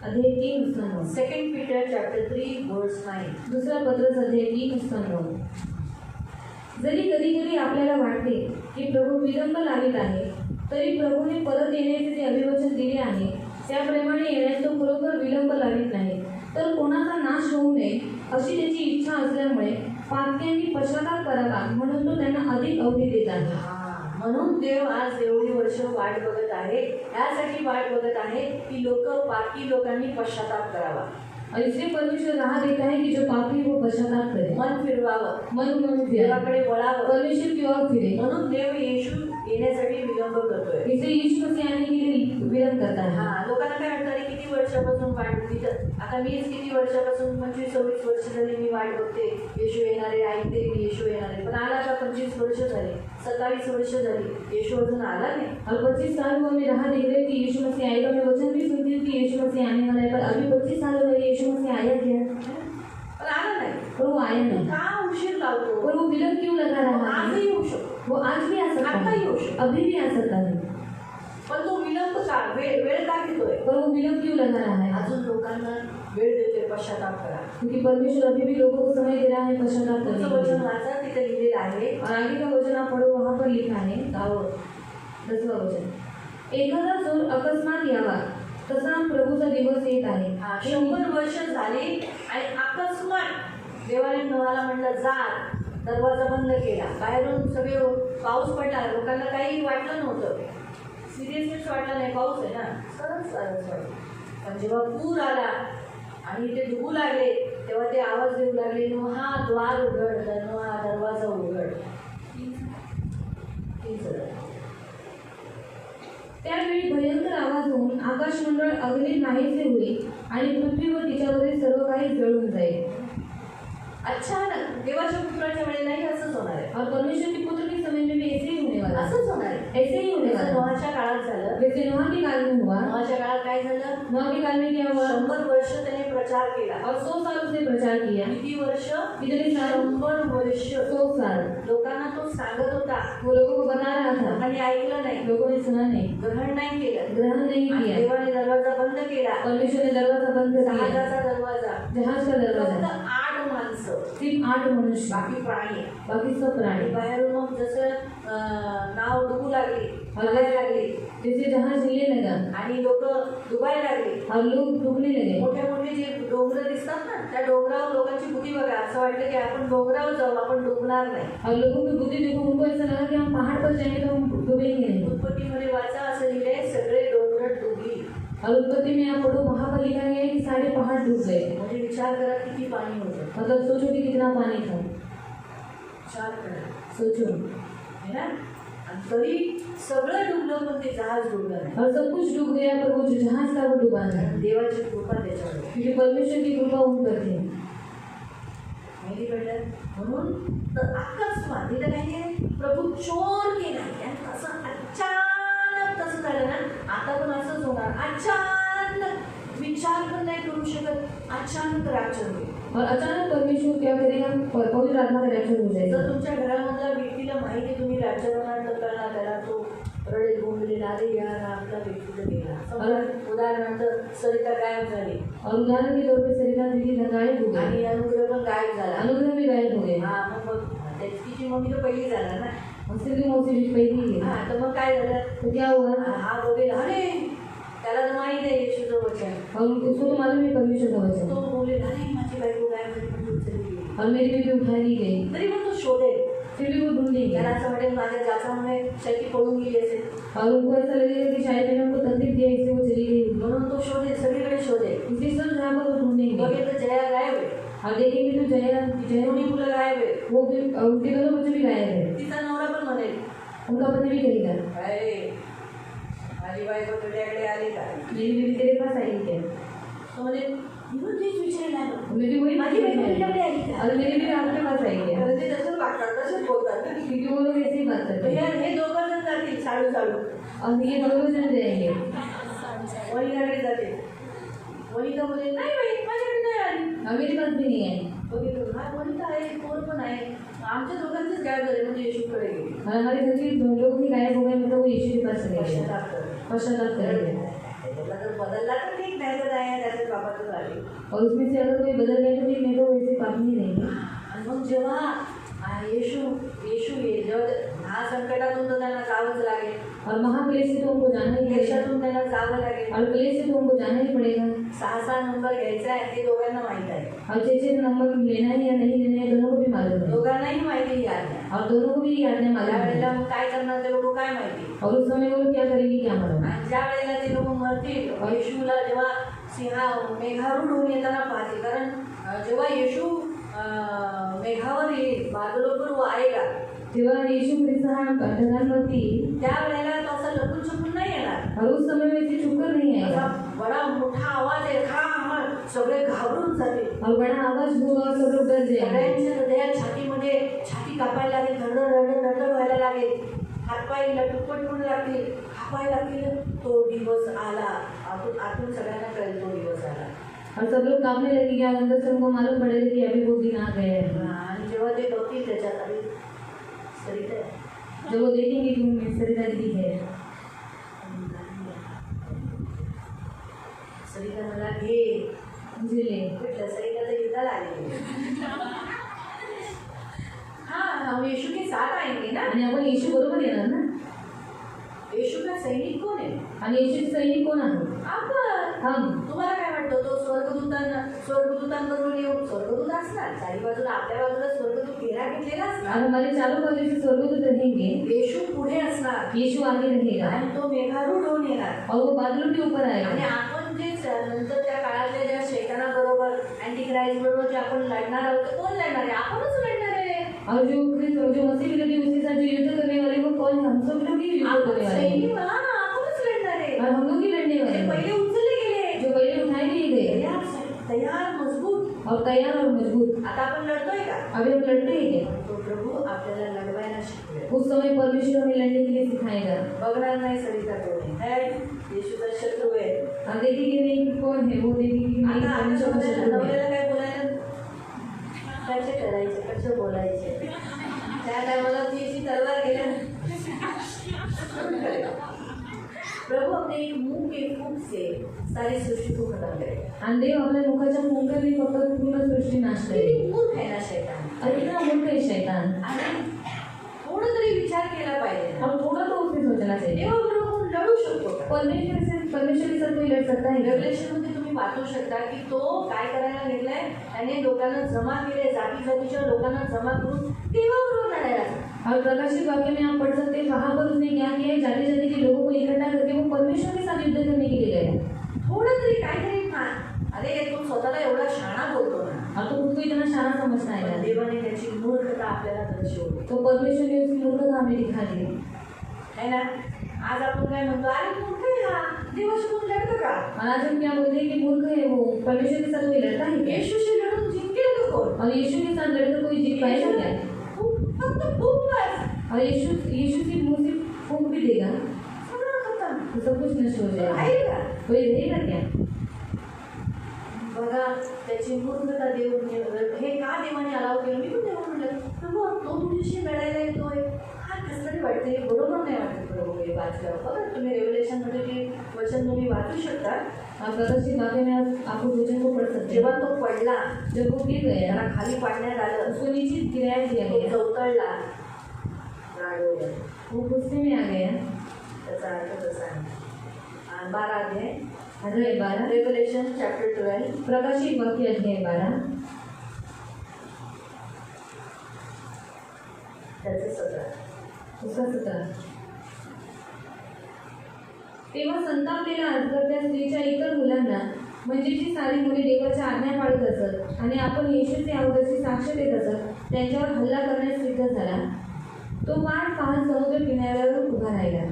अध्याय 3 उसका 9 2 पीटर चॅप्टर 3 वर्स 9. दुसरा पत्रस अध्याय 3 उसका 9. जरी कधी कधी आपल्याला वाटते की प्रभू विलंब लावित आहे, तरी प्रभूने परत येण्याचे जे अभिवचन दिले आहे त्याप्रमाणे येण्यास तो खरोखर विलंब लावित नाही, तर कोणाचा नाश होऊ नये अशी त्याची इच्छा असल्यामुळे पातक्यांनी पश्चाताप करावा म्हणून तो त्यांना अधिक अवधी देत आहे. म्हणून देव आज एवढी वर्ष वाट बघत आहे, यासाठी वाट बघत आहे की पापी लोकांनी पश्चाताप करावा. और इसलिए परमेश्वर राह देता है कि जो पापी वो पश्चाताप करे, मन फिरवावं, मन फिरे, देवाकडे वळावं. परमेश्वर की ओर फिरे. म्हणून देव येशू येण्यासाठी विलंब करतोय. इसलिए यीशु मसीह आने के लिए विलंब करता है। हा, लोकांना काय वाटतं, अरे किती वर्षापासून वाट बघते. तर आता मीच किती वर्षापासून 25-26 वर्ष झाली मी वाट बघते, येशू येणारे, ऐकते मी येशू येणारे. पण आला आता 25 वर्ष झाली, 27 वर्ष झाली, येशू अजून आला नाही. और 25 साल हुआ मैं राह देख रही थी यीशु मसीह आएगा। मैं वचन भी सुनती हूँ कि यीशु मसीह आने वाला है, पर अभी 25 साल हो गए यीशु मसीह आया क्या? पण आला नाही. पर वो आया नहीं। का उशीर लावतो? और वो विलंब क्यों लगा रहा है? आजही येऊ शकतो, वो आज भी आ सकता आता है, येऊ शकतो. अभी भी आ सकता है, पण तो विलंब का, वेळ का घेतोय? पर वो विलंब क्यों लगा रहा है? अजून लोकांना वेळ देतोय पश्चाताप करा. क्योंकि परमेश्वर अभी भी लोगों को समय दे रहा है पश्चाताप करने तुमचं के वचन लिए। वाचा, तिथे लिहिलेलं आहे. और आगे का वचन आप पढ़ो, वहाँ पर लिखा है 10वां वचन, एखादा चोर अकस्मात यावा तसा प्रभूचा दिवस येत आहे। हा, 100 वर्ष झाली आणि अकस्मात देवाने नोहाला म्हणलं जा, दरवाजा बंद केला, बाहेरून सगळे पाऊस पडला, लोकांना काही वाटलं नव्हतं, सिरियसनेस वाटला नाही, पाऊस आहे ना, सरस वाटलं. पण जेव्हा पूर आला आणि ते डुबू लागले तेव्हा ते आवाज देऊ लागले, नोहा द्वार उघड, नोहा दरवाजा उघड. त्यावेळी भयंकर आवाज होऊन आकाशमंडळ अग्नीत नाहीसे होईल आणि पृथ्वी व तिच्यावरील सर्व काही जळून जाईल। अचानक देवाच्या पुत्राच्या वेळेलाही असंच होणार आहे. और परमेश्वर के पुत्र के समय में भी ऐसे ही होने वाला है, असंच होणार आहे. ऐसे ही होने जसं वाला है। नोहाच्या काळात झालं. जैसे नोह के काल में हुआ, नोहाच्या काळात काय झालं? नोह के काल में क्या हुआ? 100 वर्ष त्याने प्रचार केला. और 100 साल उसने प्रचार किया। किती वर्ष? कितने साल? 100 वर्ष 100 साल लोकांना तो सांगत होता, वो लोगों को बता रहा था, लोकांनी ऐकलं नाही, लोगों ने सुना नहीं, ग्रहण नाही केलं. ग्रहण नहीं आणि किया। देवाने दरवाजा बंद केला, परमेश्वर ने दरवाजा बंद कर दिया, जहाजाचा दरवाजा. जहाज का फक्त दरवाजा। 8 माणसं, सिर्फ 8 मनुष्य, बाकी प्राणी. बाकी सब आणि प्राणी। बाहेरून मग जसं नाव डुबू लागली, हलायला लागली जैसे जहाज हिलने लगा आणि लोक डुबायला लागली. और लोग डूबने लगे। मोठे मोठे जे डोंगर दिसतात ना, त्या डोंगरावर लोकांची बुद्धी बघा, असं वाटलं की आपण डोंगरावर जाऊ, आपण डुबणार नाही. और लोगों की बुद्धि देखो, उनको ऐसा लगा कि हम पहाड़ पर जाएंगे तो हम डूबेंगे नहीं। उत्पत्तीमध्ये वाचा, असं लिहिलंय, सगळे डोंगर डुबली. और उत्पत्ति में आप पढ़ो, वहाँ पर लिखा गया है कि सारे पहाड़ डूब गए। म्हणजे विचार करा किती पाणी होतं. मतलब सोचो कि कितना पानी था, विचार करा, सोचो। है ना. आणि तरी सगळं डुबलं, पण ते जहाज डुबलं नाही. और सब कुछ डूब गया, पर वो जो जहाज था वो डूबा नहीं, कारण देवाची कृपा त्याच्यावर. क्योंकि परमेश्वर की कृपा उन पर थी। माहिती पडलं. म्हणून तर अकस्मात तिथं काही नाही, प्रभू चोर केला आणि असं अचानक तसं झालं ना. आता पण असंच होणार, अचानक विचार पण नाही करू शकत, अचानक रॅप्चर होईल. और अचानक परमेश्वर क्या करेगा, पवित्र आत्मा का रैप्चर हो जाएगा। जर तुमच्या घरामधल्या व्यक्तीला माहिती आहे तुम्ही रॅप्चर होणार, तर कळणार त्याला, तो रडेल, बोंबलेल, अरे यार आपला व्यक्ती तर गेला. समजा उदाहरणार्थ सरिता गायब झाली और उदाहरण के तौर पे सरिता दीदी गायब हो गई, आणि अनुग्रह पण गायब झाला. अनुग्रह भी गायब हो गए। हा, मग बघ, तिची मम्मी तर पहिली झाला ना. उससे भी मौसी भी पहली ही है। हा, तर मग काय झालं? तो क्या हुआ? हा बोलेल, अरे त्याला तर माहिती आहे येशूचं वचन. और उसको तो मालूम है परमेश्वर का वचन। तो बोलेल, अरे माझी बायको गायब झाली, पण चली गेली. और मेरी बेटी उठा ली गई, तरी पण तो शोधेल. फिर भी वो ढूंढेंगे। त्याला असं वाटेल माझ्या जाचामुळे शक्ती पळून गेली असेल, और उनको ऐसा लगेगा कि शायद मैंने उनको तकलीफ दिया इसलिए वो चली गई। म्हणून तो शोधेल, सगळीकडे शोधेल. इसलिए सब जहाँ पर वो ढूंढेंगे। बघेल तर जया गायब आहे, और देखेंगे तो जया दोन्ही मुलं गायब आहे. वो भी, उनके दोनों बच्चे भी गायब है। तिचा नवरा पण म्हणेल, उनका पति भी कहेगा, अरे माझी बायको तुझ्याकडे आली का? मेरी बेटी तेरे पास आई क्या? तो म्हणे, मी तेच विचारायला आलो, मेरी वही माझी बायको तुझ्याकडे आली का? और मेरी बेटी आपके पास आई क्या? कारण ते तसंच वागतात, तसंच बोलतात. क्योंकि वो लोग ऐसे ही बात करते हैं। हे दोघं जण जातील साडू साडू, और ये दोनों जन जाएंगे। वहिनीकडे जाते. वनिता बोले, नाही बाई माझ्याकडे नाही आली. और मेरे पास भी नहीं आई। बघितलं, हा वनिता आहे, पोर पण आहे, आमच्या दोघांचेच गायब झाले, म्हणजे येशूकडे गेली. और हमारे घर के दो लोग भी गायब हो गए, मतलब वो यीशु के पास चले गए, पश्चाताप कर. पश्चाताप करेंगे। त्याला जर बदलला तर ठीक, नाही तर नाही, त्याच्या बाबाचं झाली. और उसमें से अगर कोई बदल गया तो ठीक, नहीं तो वैसे पाप नहीं रहेंगे। आणि मग जेव्हा येशू येईल, जेव्हा हा संकटातून तर त्यांना जावंच लागेल, और महाक्लेश से तो उनको जाना ही पड़ेगा, देशातून त्यांना जावं लागेल. और क्लेश से तो उनको जाना ही पड़ेगा। 6 नंबर घ्यायचा आहे ते दोघांना माहित आहे, और 6 नंबर लेना है या नहीं लेना है दोनों को भी मालूम है, दोघांनाही माहिती ही आज्ञा. और दोनों को भी ये आज्ञा मालूम त्या वेळेला है। मग काय करणार ते लोक काय माहिती. और उस समय वो लोग क्या करेंगे क्या मालूम। आणि ज्या वेळेला ते लोक मरतील, येशूला जेव्हा मेघारूढ होऊन येताना पाहतील, कारण जेव्हा येशू मेघावर येईल, बादलों पर वो आएगा, जेव्हा येशू ख्रिस्त हा ढगांवरती, त्या वेळेला तो असा लपून छपून नाही येणार. और उस समय में इसे छूकर नहीं असा आएगा बडा मोठा आवाज आहे, हा सगळे घाबरून जाते. और बड़ा आवाज होगा और सब लोग डर जाएंगे. सगळ्यांच्या हृदयात छातीमध्ये छाती कापायला लागेल, धडधड व्हायला लागेल, हातपाय लटपटून लागतील, कापायला लागतील. तो दिवस आला. आतून सगळ्यांना कळेल तो दिवस आला. और सब लोग कांपने लगेंगे और अंदर से उनको मालूम पड़ेगा कि अभी वो दिन आ गए हैं. आणि जेव्हा ते बघतील त्याच्यात अरे सरिता आहे. जब वो देखेंगे कि उनमें सरिता दीदी है. सरिता मला घे. मुझे ले. म्हटलं सरिता तर युद्धाला आलेली. हाँ, हम यीशु के साथ आएंगे ना. आणि आपण येशू बरोबर येणार ना. येशू का सैनिक कोण आहे? आणि येशूचे सैनिक कोण आहे? आपण. तुम्हाला काय वाटतं तो स्वर्गदूतांबरोबर येऊन स्वर्गदूत असणार, चारी बाजूला आपल्या बाजूला स्वर्गदूत घेरा घेतलेला असणार, और हमारे चारों बाजू से स्वर्गदूत रहेंगे. येशू पुढे असणार, यीशु आगे रहेगा आणि तो मेघारूढ होऊन येणार. और वो बादलों के ऊपर आणि आएगा. आपण जे नंतर त्या काळातल्या ज्या शैतानाबरोबर अँटिक्राइस्ट बरोबर जे आपण लढणार आहोत, कोण लढणार आहे? आपणच लढणार आहे. और जो मसीह भी लगे उसके साथ जो युद्ध करने वाले वो कौन है? हम सब लोग ही युद्ध करने वाले हैं. सैनिक आपणच लढणार आहे. और हम लोग ही लड़ने वाले ते हैं. पहिले उचलले गेले, जो पहले उठाए लिए गए तयार मजबूत. और तैयार और मजबूत. आता आपण लढतोय का? अभी हम लड़ते हैं क्या? तो प्रभू आपल्याला लढवायला शिकवेल. उस समय परमेश्वर हमें लड़ने के लिए सिखाएगा. बघणार नाही सरिता कोण आहे, येशूचा शत्रू आहे. हम देखेंगे नहीं कि कौन है, वो देखेंगे कि नहीं आता परमेश्वर का शत्रु है. नवऱ्याला काय बोलायला कसे करायचे, कसे बोलायचे. त्या टायमाला ती अशी तलवार गेल्या. प्रभू अपने एक मुंह के फूंक से सारी सृष्टि को खत्म करेगा. आणि देव आपल्या मुखाच्या फुंकरने फक्त पूर्ण सृष्टी नाश करेल. किती मूर्ख आहे ना शैतान. और इतना मूर्ख है शैतान. आणि थोडा तरी विचार केला पाहिजे ना. और थोड़ा तो उससे सोचना चाहिए. देवाबरोबर लढू शकतो का? परमेश्वर के साथ कोई लड़ सकता है? रेव्हलेशन मध्ये तुम्ही वाचू शकता की तो काय करायला निघलाय, त्याने लोकांना जमा केले, जाती जातीच्या लोकांना जमा करून देवाबरोबर लढायला. और प्रकाशित वाक्य में आप पढ़ सकते हैं वहाँ पर उसने क्या किया है, जाति जाति के लोगों को इकट्ठा करके वो परमेश्वर के साथ युद्ध करने के लिए गया. थोडं तरी काहीतरी अरे तू स्वतःला एवढा शाणा बोलतो ना. और तो खुद को इतना शाना समझता है. देवाने त्याची मूर्खता आपल्याला दर्शवली तो परमेश्वर ने उसकी मूर्खता हमें दिखा दी है ना. आज आपण काय म्हणतो, अरे मूर्ख आहे हा, देवाशी कोण लढतं का? और आज हम क्या बोलते हैं कि मूर्ख है वो, परमेश्वर के साथ कोई लड़ता है क्या? येशूशी लढून जिंकेल का कोण? और यीशु के साथ लड़कर कोई जीत पाएगा क्या? फक्त फूक बस, और यीशु से मुंह से फूंक भी देगा सगळं खतम. तो सब कुछ नष्ट हो जाएगा. आहे का? कोई रहेगा क्या? बघा त्याची मूर्खता देव हे का देवाने अलाव केलं. मी पण देवा म्हणलं प्रभू तो तुझ्याशी लढायला येतोय, हा कसं तरी वाटते, बरोबर नाही वाटत. प्रभू हे वाचल्यावर बघा तुम्ही रेव्हलेशनमध्ये जे वचन तुम्ही वाचू शकता. आप प्रकाशित वाक्य में आपको वचन को पढ़ सकते हैं. जेव्हा तो पडला, जब वो गिर गया, त्याला खाली पाडण्यात आलं, उसको नीचे गिराया दिया तो गया, चौतळला, रागवलं. वो गुस्से में आ गया. त्याचा अर्थ तसा आहे. 12 अध्याय अध्याय 12, रेव्हलेशन चॅप्टर 12, प्रकाशित वाक्य अध्याय 12 त्याचं 17. उसका 17. तेव्हा संतापलेल्या अर्धकर्त्या स्त्रीच्या इतर मुलांना, म्हणजे जी सारी मुले देवाच्या आज्ञा पाळत असत आणि आपण येशूचे अवघाची साक्ष देत असत, त्यांच्यावर हल्ला करण्यास सिद्ध झाला. तो वाट पाहत समुद्र किनाऱ्यावर उभा राहिला.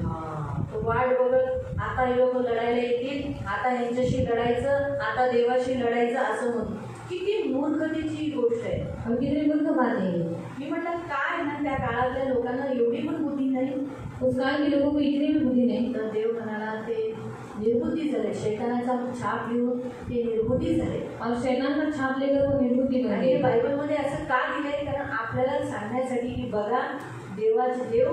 तो वाट बघत आता हे लोक लढायला येतील, आता ह्यांच्याशी लढायचं, आता देवाशी लढायचं असं म्हणतो. किती मूर्खतेची गोष्ट आहे. और कितनी मूर्ख बात है ये. मी म्हटलं काय ना, त्या काळातल्या लोकांना एवढी पण बुद्धी नाही. उस काल के लोगों को इतनी भी बुद्धि नहीं. तर देव म्हणाला ते निर्बुद्धी झाले. शैतानाचा छाप घेऊन ते निर्बुद्धी झाले. और शैतान का छाप लेकर वो निर्बुद्धि बन आणि हे गए. बायबलमध्ये असं का दिलंय, कारण आपल्याला सांगण्यासाठी की बघा देवाचे देव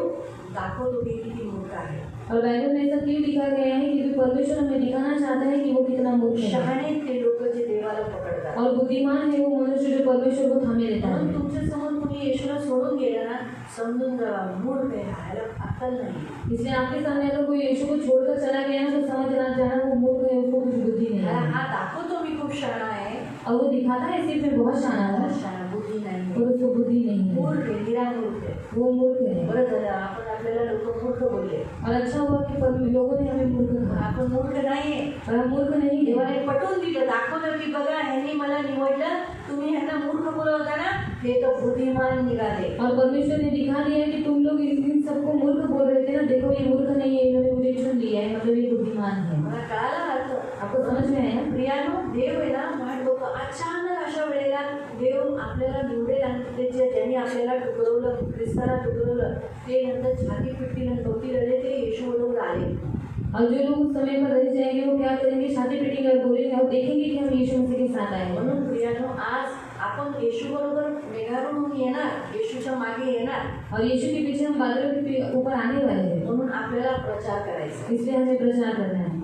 दाखवतो की किती मूर्ख आहे. और बाइबल में ऐसा क्यों लिखा गया है कि परमेश्वर हमें दिखाना चाहता है कि वो कितना मूर्ख है. शहाणे ते लोक जे देवाला पकडतात. और बुद्धिमान है वो मनुष्य जो परमेश्वर को थामे रहता म्हणून है. तुमच्या समोर कोणी येशूला सोडून गेलं ना, समजून जावा मूर्ख आहे, ह्याला अक्कल नाही. इसलिए आपके सामने अगर कोई यीशु को छोड़कर चला गया ना, तो समझना जाना वो मूर्ख है, उसको कुछ बुद्धि नहीं ह्याला है. हा दाखवतो मी खूप शहाणा आहे, और वो दिखाता है सिर्फ में बहुत शाना है, शहाणा बुद्धी नाही. और उसको बुद्धि नहीं है. मूर्ख आहे, निरामूर्ख आहे. वो मूर्ख है. बरं झालं आपण आपल्याला लोक मूर्ख बोलले. और अच्छा हुआ कि लोगों ने हमें मूर्ख कहा. आपण मूर्ख नाहीये. और हम मूर्ख नहीं है. देवाने पटवून दिलं, दाखवलं की बघा ह्यांनी मला निवडलं, तुम्ही ह्यांना मूर्ख बोलवता ना, ते तो बुद्धिमान निघाले. और परमेश्वर ने दिखा दिया कि तुम लोग इन सबको मूर्ख बोल रहे थे ना, देखो ये मूर्ख नहीं है, इन्होंने मुझे चुन लिया है, मतलब ये बुद्धिमान है. मला कळाला अर्थ. आपको समझ में आया? प्रियानो, देव आहे ना, वाट बघतो. अचानक अशा वेळेला देव आपल्याला निवडेल आणि ज्यांनी आपल्याला टुकरवलं, ख्रिस्ताला टुकरवलं, ते नंतर छाती पिटतील भक्ती रडे ते येशू बरोबर आले. और जो लोग उस समय पर रह जाएंगे वो क्या करेंगे, छाती पीटेंगे और बोलेंगे और देखेंगे कि हम यीशु मसीह के साथ आए हैं. म्हणून प्रियानो, आज आपण येशू बरोबर मेघारून येणार, येशूच्या मागे येणार. और यीशु के पीछे हम बादलों के ऊपर आने वाले हैं. म्हणून आपल्याला प्रचार करायचा. इसलिए हमें प्रचार करना है.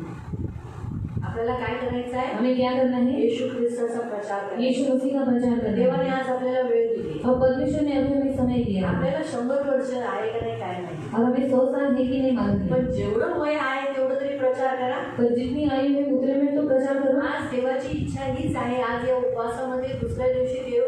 आपल्याला काय करायचं आहे? हमें क्या करना है? येशू ख्रिस्ताचा प्रचार करायचा. यीशु मसीह का प्रचार करना देवाने है. आज आपल्याला वेळ दिली. और परमेश्वर ने अभी हमें समय दिया. आपल्याला 100 वर्ष आहे का नाही काय नाही, और हमें 100 साल है कि नहीं मालूम है. पण जेवढं वय आहे तेवढं तरी प्रचार करा. पर जितनी आयु है उतने में तो प्रचार करो. आज देवाची इच्छा हीच आहे. आज या उपवासामध्ये दुसऱ्या दिवशी देव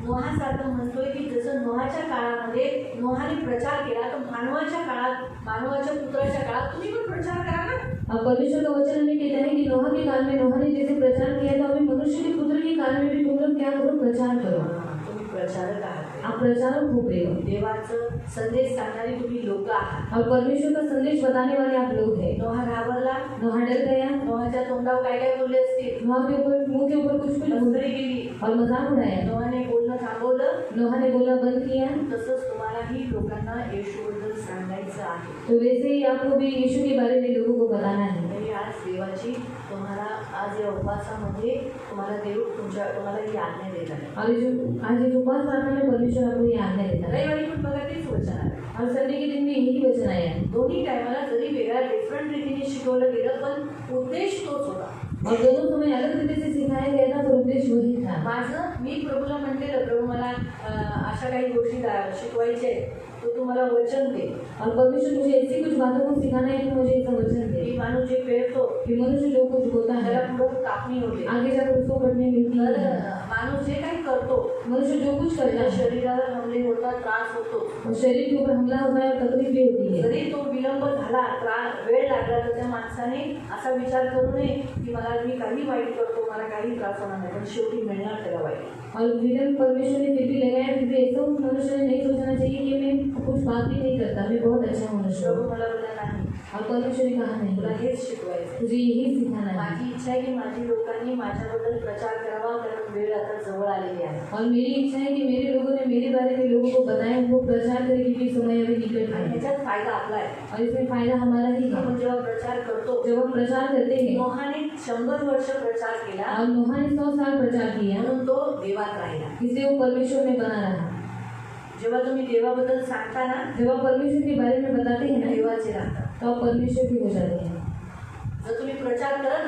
नोहासारखं म्हणतोय की जसं नोहाच्या काळामध्ये नोहाने प्रचार केला, तर मानवाच्या काळात, मानवाच्या पुत्राच्या काळात तुम्ही पण प्रचार करा ना. अब परमेश्वर का वचन हमें कहता है कि नोहा के काल में नोहा ने जैसे प्रचार किया था, अभी मनुष्य के पुत्र के काल में भी तुम लोग क्या करो, प्रचार करो. तुम्ही प्रचारक आहात. आप प्रचारक हो गए हो. देवाचं संदेश सांगणारी तुम्ही लोक आहात. और परमेश्वर का संदेश बताने वाले आप लोग हैं. नोहा घाबरला. नोहा डर गया. नोहाच्या तोंडावर काय काय बोलले असतील. नोहा के ऊपर, मुंह के ऊपर कुछ कुछ मस्करी केली. और मजाक उड़ाया. नोहाने बोलणं थांबवलं. नोहा ने बोलना बंद किया. तसंच तुम्हालाही लोकांना येशूबद्दल सांगायचं आहे. तो वैसे ही आपको भी यीशु के बारे में लोगों को बताना है. तरी आज देवाची तुम्हाला आज या उपवासामध्ये तुम्हाला देव तुम्हाला ही आज्ञा देत आहे. और जो आज ये उपवास प्रार्थना में परमेश्वर आपको ये आज्ञा देता है. रविवारी पण बघा तेच वचन आहे. और संडे के दिन में यही वचन आया है. दोन्ही टायमाला जरी वेगळ्या डिफरंट रीतीने शिकवलं गेलं, पण उद्देश तोच होता. और दोनों समय अलग तरीके से सिखाया गया था, पर उद्देश्य वही था. माझं मी प्रभूला म्हटलेलं, प्रभू मला अशा काही गोष्टी शिकवायच्या आहेत, तो तू मला वचन दे. और परमेश्वर मुझे ऐसी कुछ बातों को सिखाना है कि मुझे ऐसा वचन दे. की माणूस जे पेरतो कि मनुष्य जो कुछ बोलता है त्याला पुढं कापणी होते. आगे जाकर उसको कटने मिलती तर है. माणूस जे काही करतो, मनुष्य जो कुछ करता त्याच्या है शरीराला हमले होतात, त्रास होतो. और शरीर के ऊपर हमला होता है और तकलीफ भी होती है. जरी तो विलंब झाला, वेळ लागला, तर त्या माणसाने असा विचार करू नये की मला मी काही वाईट करतो, मला काही त्रास होणार नाही, पण शेवटी मिळणार त्याला वाईट. और विलन परमेश्वर ने फिर भी लगाया, फिर भी ऐसा उस मनुष्य ने नहीं सोचना चाहिए कि मैं कुछ बात भी नहीं करता, मैं बहुत अच्छा मनुष्य प्रभू हूँ. मला बोलला नाही, और परमेश्वर ने कहा तुला नहीं, हेच शिकवायचं. तुझे यही सिखाना है. माझी इच्छा आहे की माझी लोकांनी माझ्याबद्दल प्रचार करावा, कारण वेळ आता जवळ आलेली आहे. और मेरी इच्छा है कि मेरे लोगों ने मेरे बारे में लोगों को बताया, वो प्रचार करे, क्योंकि समय अभी निकट आणि है. ह्याच्यात फायदा आपला आहे. और इसमें फायदा हमारा ही है. आपण जेव्हा प्रचार करतो, जब हम प्रचार करते हैं, नोहाने 100 वर्ष प्रचार केला, और नोहा ने 100 साल प्रचार किया, म्हणून तो देवात राहिला. इसलिए वो परमेश्वर में बना रहा. जेव्हा तुम्ही देवाबद्दल सांगता ना, जब आप परमेश्वर के बारे में बताते हैं ना, देवाचे राहतात. तो आप परमेश्वर के हो जाते हैं. जर तुम्ही प्रचार करत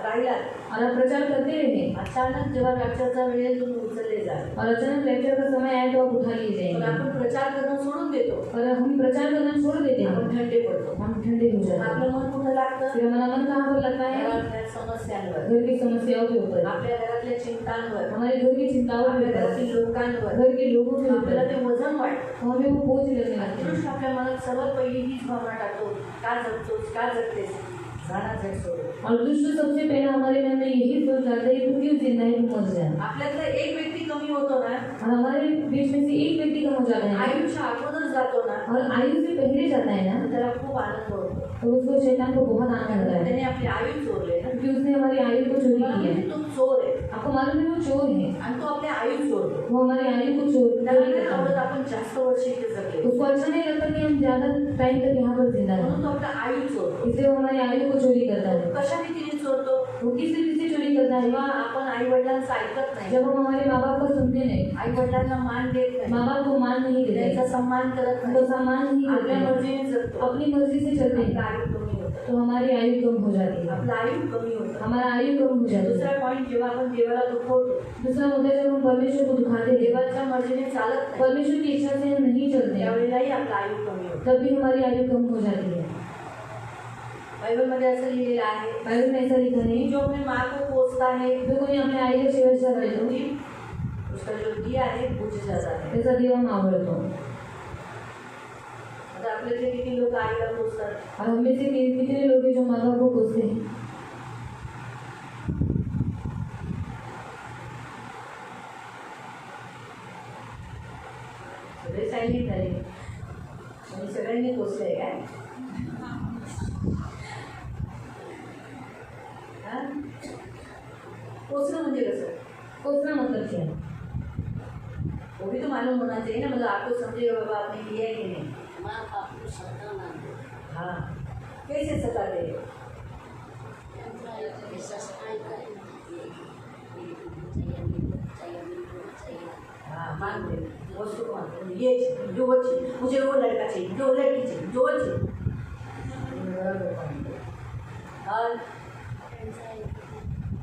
राहिलात, और आप प्रचार करते रहे, अचानक जेव्हा रॅप्चरचा वेळ येईल तुम्ही उचलले जाल. और अचानक लेक्चर का समय आए तो आप उठा लिए पण जाएंगे. आपण प्रचार करणं सोडून देतो, और हम प्रचार करना छोड़ देते हैं, आपण थंडे पडतो. हम ठंडे हो जाते हैं. आपलं मन कुठं लागतं? फिर हमारा मन कहाँ पर लगता है? घरातल्या समस्यांवर, घर की समस्याओं के ऊपर, आपल्या घरातल्या चिंतांवर, हमारे घर की चिंताओं के आपल्या ऊपर, घरातील लोकांवर. घर के लोगों के आपल्याला ऊपर, ते वजन वाटतं. तो हमें वो बोझ लगने लगते हैं. दृष्ट आपल्या मनात सर्वात पहिली हीच भावना टाकतो, का जगतोस, का जगतेस, जाणार जग सोडून. और दुष्ट सबसे पहले हमारे मन में यही सोच आता है कि क्यों जिंदा है, तुम मर जाए. आपल्यातला एक व्यक्ती कमी होतो ना, और हमारे बीच में से एक व्यक्ती कम हो जाता है आयुष्य अगोदर जातो ना, और आयु से पहले जाता है ना, त्याला खूप आनंद होतो. तो उसको शैतान को बहुत आनंद आता है, त्याने आपली आयु चोरले ना. क्योंकि उसने हमारी आयु को चोरी तुम्हाला किया है. माहिती, तो चोर आहे आपको मालूम है वो चोर है, आणि तो आपल्या आयु चोरतो. वो हमारी आयु को त्याला चोरी नाही करता आवडत है. आपण जास्त वर्ष इथे जगले, उसको अच्छा नहीं लगता कि हम ज्यादा टाइम तक यहाँ पर जिंदा म्हणून रहें, तो आपल्या आयु चोरतो. इसलिए वो हमारी आयु को चोरी करता है. कशा रीतीने चोरतो? वो किस रीति से चोरी करता है? जेव्हा आपण आई वडिलांचं ऐकत नाही, जब हम हमारे माँ बाप को सुनते नहीं, आई वडिलांना मान देत नाही, माँ बाप को मान नहीं देते, त्यांचा सम्मान करत उनको नाही, सम्मान नहीं आपल्या करते, मर्जीने जगतो, अपनी मर्जी से चलते आपलं हैं, आयु कमी होतं. तो हमारी आयु कम हो जाती है. आपलं आयु कमी होतं. हमारा आयु कम हो जाती है. दुसरा पॉईंट, जेव्हा आपण देवाला दुखवतो, दूसरा होता है जब हम परमेश्वर को दुखाते हैं, देवाच्या मर्जीने चालत नाही, परमेश्वर की इच्छा से हम नहीं चलते, त्यावेळेलाही आपलं आयु कमी होतं. तब भी हमारी आयु कम हो जाती है. बायबलमध्ये असं लिहिलेलं आहे, बाइबल में ऐसा लिखा नहीं, जो अपने माँ को कोसता है, जो कोई अपने आई को शेवट करता है, उसका जो दिया है बुझ जाता है. त्याचा देव हम आवडतो. आता आपल्यातले किती लोक आईला कोसतात? और हम में से कितने लोग हैं जो माँ बाप को कोसते हैं? सगळ्यांनी झाले म्हणजे सगळ्यांनी पोचलंय काय हा? पोचणं म्हणजे कसं पोचना मतलब क्या है? वो भी तो मालूम होना चाहिए ना मतलब आपको समझे बाबा आपने किया है कि नहीं माँ बाप को सताना हाँ कैसे सताते हैं ऐसा सताई करें हाँ मानते हैं वस्तु को मानते हैं ये चाहिए जो वो चाहिए मुझे वो लड़का चाहिए जो लड़की चाहिए जो वो चाहिए और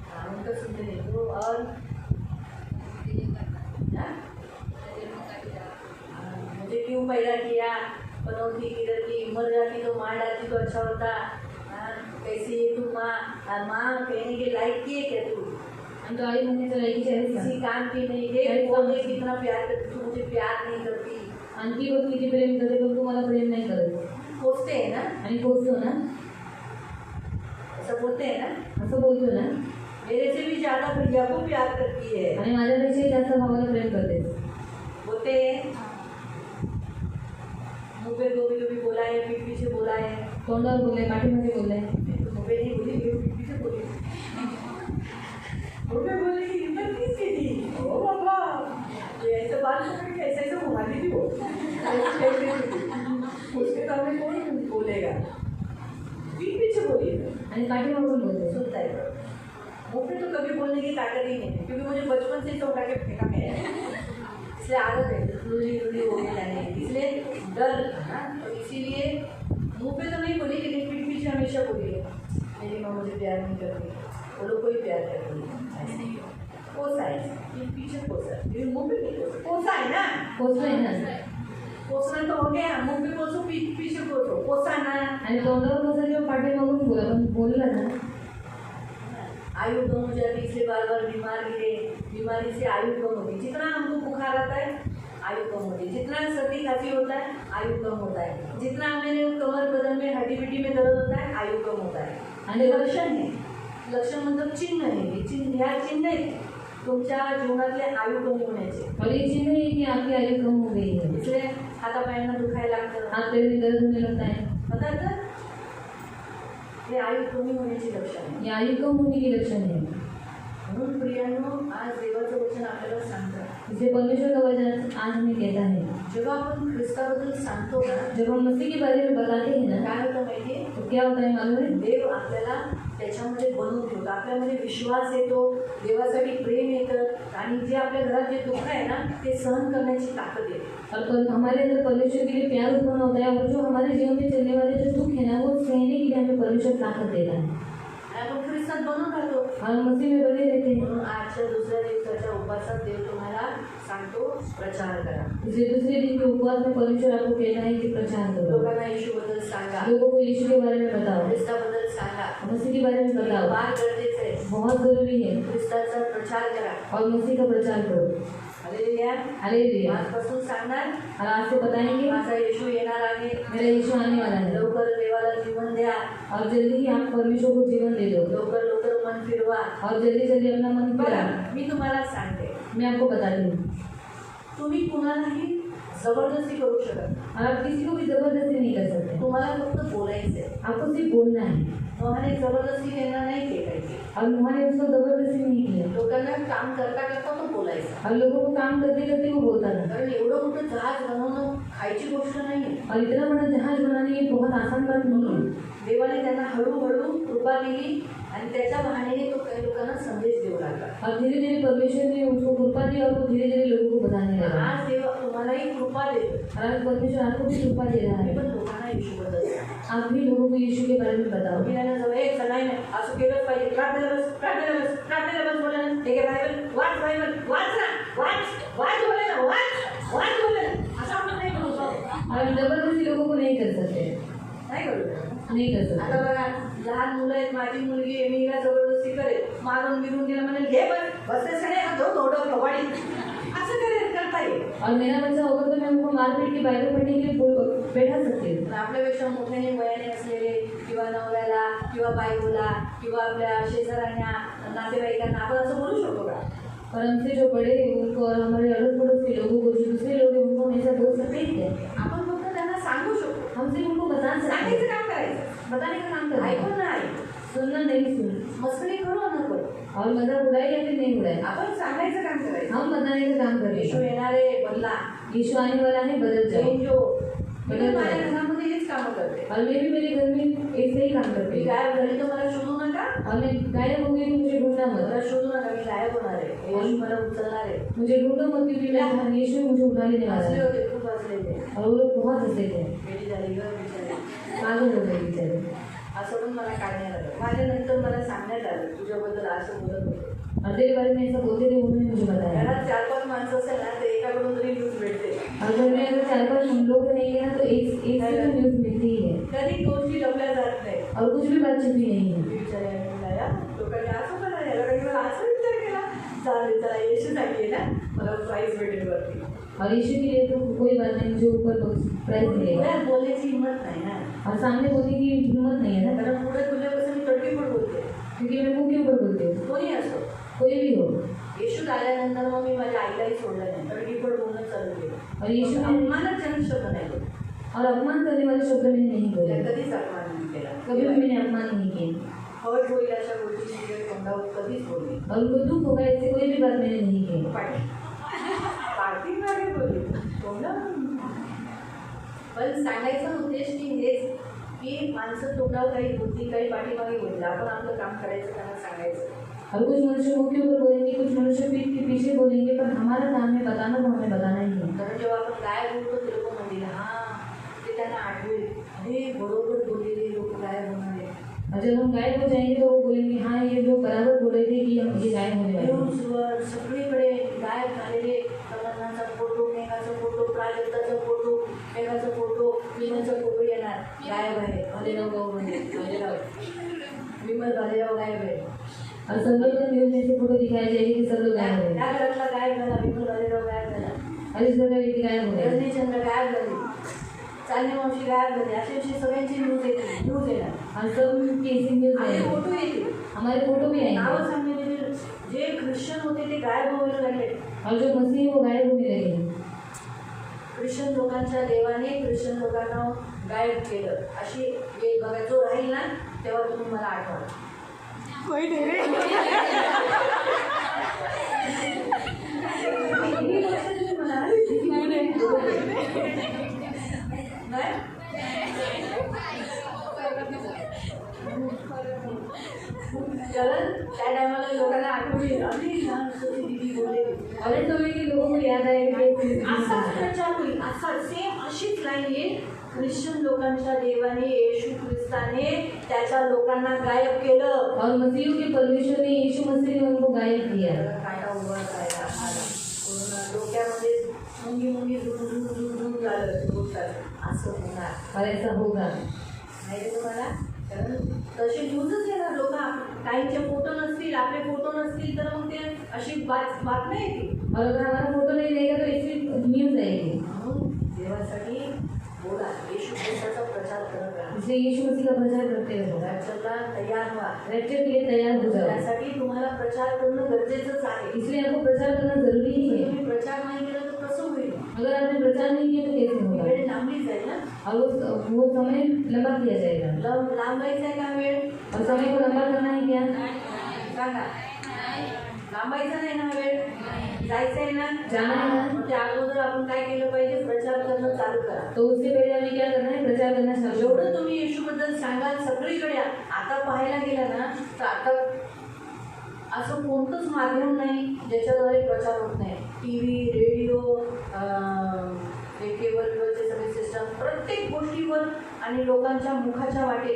हाँ उनका सुनते नहीं तो और हाँ? मुझे क्यों पैदा किया पनौती किधर की मर जाती तो मार डालती तो अच्छा होता हाँ? कैसी है तू माँ माँ कहने के लायक की है क्या तू आणि तो आई म्हणणे तर ऐकी किसी काम की नहीं देख वो देख कितना प्यार करती तू मुझे प्यार नहीं करती आणखी बघ किती प्रेम करते पण तू मला प्रेम नाही करत सोचते हैं ना आणि पोचतो ना ऐसा बोलते हैं ना असं बोलतो ना मेरे से भी ज्यादा भैया को प्यार करती है आणि माझ्यापेक्षाही जास्त भावाला प्रेम करते बोलते हैं मुँह पे कभी कभी बोला है पीठ पीछे बोला है तोंडावर बोलले पाठीमध्ये बोलले मुँह पे नहीं बोली पीठ पीछे बोली मुँह पे बोलने की हिम्मत किसकी थी ओ बाबा ये ऐसे बात पकड़ के ऐसे ऐसे घुमाती थी वो उसके सामने कौन बोलेगा पीठ पीछे बोलिए आणि पाठीमागून बोलते सुनता है मुँह पे तो कभी बोलने की ताकत ही नहीं है क्योंकि मुझे बचपन से तो उठा के फेंका गया है इसलिए आदत है रुली रुली हो गई जाने की इसलिए डर है तो इसीलिए मुँह पे तो नहीं बोली लेकिन पीठ पीछे हमेशा बोली है मेरी माँ मुझे प्यार नहीं करती वो लोग को ही प्यार करती है ऐसे ही कोसा है पीठ पीछे कोसा लेकिन मुँह पे नहीं कोसा कोसा है ना पोचलोय ना कोसना तो हो गया मुँह पे कोसो पीठ पीछे कोसो कोसा ना आणि तोंडावर कसं किंवा पाठीमागून बोला पण बोललं ना आयु कम हो जाती इसलिए बार बार बीमार गिरे बीमारी से आयु कम होती जितना हमको बुखार आता है आयु कम होती है जितना सर्दी खांसी होता है आयु कम होता है जितना मेरे कमर बदन में हड्डी बिड्डी में दर्द होता है आयु कम होता है आणि लक्षण है लक्षण मतलब चिन्ह आहे हे चिन्ह ह्या चिन्ह आहेत तुमच्या जीवनातले आयु कमी होण्याचे और ये चिन्ह है कि आपकी आयु कम हो गई है इसलिए हातापायांना दुखायला लागतं हाथ पैर में दर्द होने लगता है पता है तर हे आयु कमी होण्याची लक्षण आहे ये आयु कम होने की लक्षण है म्हणून प्रियांनो आज देवाचं वचन आपल्याला सांगतं इसे परमेश्वर का वचन आज हमें कहता है जेव्हा आपण ख्रिस्ताबद्दल सांगतो ना जब हम मसीह के बारे में बताते हैं ना काय होतं माहिती आहे तो क्या होता है मालूम है देव आपल्याला त्याच्यामध्ये बनवून ठेवतो आपल्यामध्ये विश्वास येतो देवासाठी प्रेम येतं आणि जे आपल्या घरात जे दुःख आहे ना ते सहन करण्याची ताकद येते और हमारे अंदर परमेश्वर के लिए प्यार उत्पन्न होता है और जो हमारे जीवन में चलने वाले जो दुख है ना वो सहने के लिए हमें परमेश्वर ताकत देता है आणि आपण ख्रिस्तात बनून राहतो और मसीह में बने रहते हैं म्हणून आजच्या दुसऱ्या दिवसाच्या उपवासात देव तुम्हाला सांगतो प्रचार करा इसलिए दूसरे दिन के उपवास में परमेश्वर आपको कहना है कि प्रचार करो लोकांना येशूबद्दल सांगा लोगों को यीशु के बारे में बताओ ख्रिस्ताबद्दल सांगा मसीह के बारे में बताओ फार गरजेचं आहे बहुत जरूरी है ख्रिस्ताचा प्रचार करा और मसीह का प्रचार करो हालेलुया हालेलुया आजपासून सांगणार और आज से बताएंगे माझा येशू येणार आहे मेरा यीशु आने वाला है लवकर देवाला जीवन द्या और जल्दी ही आप परमेश्वर को जीवन दे दो लवकर लवकर मन फिरवा और जल्दी जल्दी अपना मन बघा फिरा मी तुम्हाला सांगते मैं आपको बताती हूँ तुम्ही कुणालाही जबरदस्ती करू शकत और आप किसी को भी जबरदस्ती नहीं कर सकते तुम्हाला फक्त बोलायचं आहे आपको सिर्फ बोलना है नोहाने जबरदस्ती त्यांना नाही केलायची और उन्होंने उसको जबरदस्ती नहीं किया लोकांना काम करता करता तो बोलायचा और लोगों को काम करते करते वो बोलता था कारण एवढं मोठं जहाज बनवणं खायची गोष्ट नाही और इतना बड़ा जहाज बनाने ये बहुत आसान बात नहीं है देवाने त्यांना हळूहळू कृपा दिली आणि त्याच्या बहाण्याने तो काही लोकांना संदेश देऊ लागला और धीरे धीरे परमेश्वर ने उसको कृपा दी और वो धीरे धीरे लोगों को बताने लगा आज देव तुम्हालाही कृपा देतो और आज परमेश्वर आपको भी कृपा दे रहा मी है पण लोकांना येशूबद्दल सांगते. आप भी लोगों को यीशु के बारे में बताओ मी त्यांना जवळ एक नाही नाही असं केलंच पाहिजे प्रार्थनेला बस प्रार्थनेला बस प्रार्थनेला बस बोला ना ठीक आहे बायबल वाच ना वाच बोले ना वाच बोले ना असं आपण नाही करू शकत. और जबरदस्ती लोगों को नहीं कर सकते नाही करू शकत. नहीं कर आता सकते बघा लहान मुलं आहेत माझी मुलगी आहे मी हिला जबरदस्ती करेल मारून बिरून तिला म्हणेल घे बसते सगळे थोडं कवाडी असं करता येईल और मेरा बच्चा होगा तो मैं उनको मारपीट की बाइबल पढ़ने के लिए बैठा सकती हूँ पण आपल्यापेक्षा मोठ्याने वयाने असलेले किंवा नवऱ्याला किंवा बायकोला किंवा आपल्या शेजाऱ्यांना नातेवाईकांना आपण असं बोलू शकतो का और हमसे जो बड़े हैं उनको और हमारे अड़ोस पड़ोस के लोगों को जो दूसरे लोग हैं उनको हमेशा बोल सकते ही थे। आपण फक्त त्यांना सांगू शकतो, हम सिर्फ उनको बता सकते सांगायचं हैं, काम करायचं, बताने का काम करना ऐकून है, नाही, सुनना नहीं सुन, मस्करी करू नको, और मजाक उड़ाए या फिर नहीं उड़ाए, आपण सांगायचं काम करायचं. हम बताने का काम कर येशू रहे हैं। येणार आहे, बदला, यीशु आने वाला है, बदल जाओ। चेंज हो. मी बदल माझ्या जाओ। घरामध्ये हेच कामं करते. और मैं भी मेरे घर में ऐसे ही काम करती मी हूँ। गायब झाली तर मला शोधू नका, और मैं गायब हो गई तो मुझे ढूंढना मला मत, शोधू नका, मी गायब होणार आहे, येशू मला उचलणार आहे. मुझे ढूंढो मत, क्योंकि मैं यीशु मुझे उठा लेने वाला हसले है। होते, खूप हसले ते. और वो लोग बहुत हंसे थे, बेटी झाली ग बिचारी, पागल हो गए बेचारे। असं पण मला काढण्यात आलं. माझ्या नंतर मला सांगण्यात आलं तुझ्याबद्दल असं बोलत होते. और तेरे बारे में ऐसा बोलते थे, उन्होंने मुझे बताया। घरात 4-5 माणसं असेल ना तर एकाकडून तरी न्यूज भेटते. और घर में अगर 4-5 लोग रहेंगे ना तो एक से तो न्यूज मिलती ही है, कधी गोष्टी लपल्या जात नाही. और कुछ भी बात छुपी नहीं है। बिचारी आईला या लोकांनी असं म्हणाले, याला काही मला असं विचार केला, चालेल चला येशू सांगितले ना मला प्राईज भेटेल वरती. और यीशु के लिए तो कोई बात नहीं, मुझे ऊपर प्राइज मिलेगा। पुढे बोलण्याची हिंमत नाही ना, और सामने बोलने की हिम्मत नहीं है ना, कारण पुढे तुझ्यापासून मी तडकी पण बोलते, क्योंकि मैं मुंह के ऊपर बोलती हूँ, कोणी असो. कोई भी हो। येशू आल्यानंतर मग मी माझ्या आईलाही सोडलं नाही, तडकी पण बोलणं चालू केलं. और यीशु ने अपमानजनक शब्द नाही बोलले. और अपमान करने वाले शब्द मैंने नहीं बोले, कधीच अपमान नाही केला. कभी भी मैंने अपमान नहीं किए, हर्ट होईल अशा गोष्टी तुझ्या तोंडावर कधीच बोलली. और उनको दुख होगा ऐसे कोई भी बात मैंने नहीं की। पाठी मागे बोलली तोंडावर. पण सांगायचा उद्देश की हेच की माणसं तोंडावर काही बोलती, काही पाठीमागे बोलली, आपण आपलं काम करायचं, त्यांना सांगायचं. और कुछ मनुष्य मुंह के ऊपर बोलेंगे, कुछ मनुष्य पीठ के पीछे बोलेंगे, पर हमारा काम है बताना, तो हमें बताना ही है। कारण जेव्हा आपण गायब बोलतो ते लोक म्हणतील हां ते त्यांना आठवेल, अरे बरोबर बोललेले लोक गायब होणार आहे. और जब हम गायब हो जाएंगे तो वो बोलेंगे हाँ ये लोग बराबर बोल रहे थे कि हम ये गायब होने वाले हैं। न्यूजवर सगळीकडे गायब झालेले कलांनाचा फोटो, मेघाचा फोटो, प्राजक्ताचा फोटो, मेघाचा फोटो, विमलचा फोटो येणार, गायब आहे भालेराव गावमध्ये, भालेराव विमल भालेराव गायब आहे. और सब लोग का न्यूज में से फोटो दिखाया जाएगी कि सब लोग गायब हो गए, त्या घरातला गायब झाला, विमल भालेराव गायब झाला, और इस घर का व्यक्ति गायब हो गया, रजनीचंद्र गायब झाली, चांदणी मावशी गायब झाली, अशी अशी सगळ्यांची न्यूज येते, न्यूज येणार. और सब केसी न्यूज आणि आएंगे, फोटो येते, हमारे फोटो भी आएंगे, नावं सांगलेले जे ख्रिश्चन होते ते गायब व्हायला लागले. और जो मसीह है वो गायब होने लगे। ख्रिश्चन लोकांच्या देवाने ख्रिश्चन लोकांना गायब केलं, अशी वेळ बघा जो राहील ना तेव्हा तुम्ही मला आठवा. ही गोष्ट तुम्ही मला नाही? कारण त्या टायमाला लोकांना आठवण येईल, अरे ना असं ती दीदी बोलले, और ऐसा हुआ कि लोगों को याद आएगा कि ये असाच प्रचार होईल, असा सेम अशीच लाईन येईल. ख्रिश्चन लोकांच्या देवाने येशू ख्रिस्ताने त्याच्या लोकांना गायब केलं. और मसीह के परमेश्वर ने यीशु मसीह ने उनको गायब किया। काटा उभा राहिला आला. पूर्ण डोक्यामध्ये मुंगी मुंगी झुम झुम झुम झुम झालं बोलतात असं होणार और ऐसा होगा। माहिती तुम्हाला, कारण तसे न्यूजच येणार लोक. काहींचे फोटो नसतील, आपले फोटो नसतील तर मग ते अशी बातम्या येतील. और अगर हमारा फोटो नहीं रहेगा तो ऐसी न्यूज आएगी। म्हणून देवासाठी बोला, येशू ख्रिस्ताचा प्रचार करत राहा. इसलिए यीशु मसीह का प्रचार करते रहो, राज्याला तयार व्हा. रैप्चर के लिए तैयार हो जाओ। त्यासाठी तुम्हाला प्रचार करणं गरजेचंच आहे. इसलिए आपको प्रचार करना जरूरी ही है। तुम्ही प्रचार नाही केला तर कसं होईल? अगर आपने प्रचार नहीं किया तो कैसे होगा? वेळ लांबली जाईल ना. और वो समय लंबा किया जाएगा। लांबायचं आहे का वेळ? और समय को लंबा करना है क्या? सांगा. लांबायचं नाही ना वेळ, जायचं आहे ना, जाना है ना? मग त्या अगोदर आपण काय केलं पाहिजे? प्रचार करणं चालू करा. तो उससे पहले हमें क्या करना है? प्रचार करना चालू करो। जेवढं तुम्ही येशूबद्दल सांगाल सगळीकडे. आता पाहायला गेलं ना तर आता असं कोणतंच माध्यम नाही ज्याच्याद्वारे प्रचार होत नाही. टी व्ही, रेडिओ, केबलवरचे सगळे सिस्टम, प्रत्येक गोष्टीवर आणि लोकांच्या मुखाच्या वाटे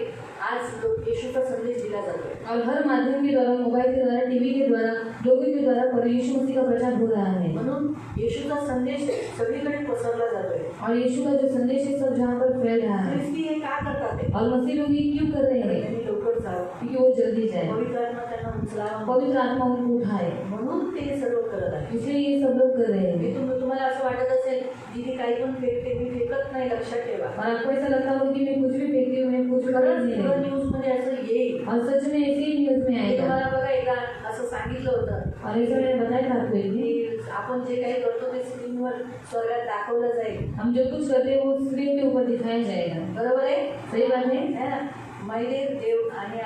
आज येशूचा संदेश दिला जातो. और हर माध्यम के द्वारा, मोबाइल के द्वारा, टीवी के द्वारा, लोगों के द्वारा पर यीशु मसीह का प्रचार हो रहा है। म्हणून येशूचा संदेश सगळीकडे पसरला जातोय. और यीशु का जो संदेश है सब जहाँ पर फैल रहा है। ख्रिस्ती हे का करतात ते? और मसीह लोग ये क्यों कर रहे हैं? त्यांनी लवकर जावं, क्योंकि वो जल्दी जाए, पवित्र आत्मा त्यांना उचलावा, पवित्र आत्मा उनको उठाए, म्हणून ते सर्व करत आहे. इसलिए ये सब लोग कर रहे मी हैं। तुम्हाला असं वाटत असेल दीदी काही पण फेकते, मी फेकत नाही, लक्षात ठेवा. और आपको ऐसा लगता होगा कि मैं कुछ भी फेंकती हूँ, मैं कुछ भी खरंच नहीं तुला रही। न्यूज मध्ये असं येईल. और सच में ऐसे ही न्यूज में मी आएगा। तुम्हाला बघा एकदा असं सांगितलं होतं और ऐसा मैंने बताया था आपको एक दिन की आपण जे काही करतो ते स्क्रीनवर स्वर्गात दाखवलं जाईल. हम जो कुछ करते हैं वो स्क्रीन के ऊपर दिखाया जाएगा. बरोबर आहे? सही बात है. है ना? मैले देव आणि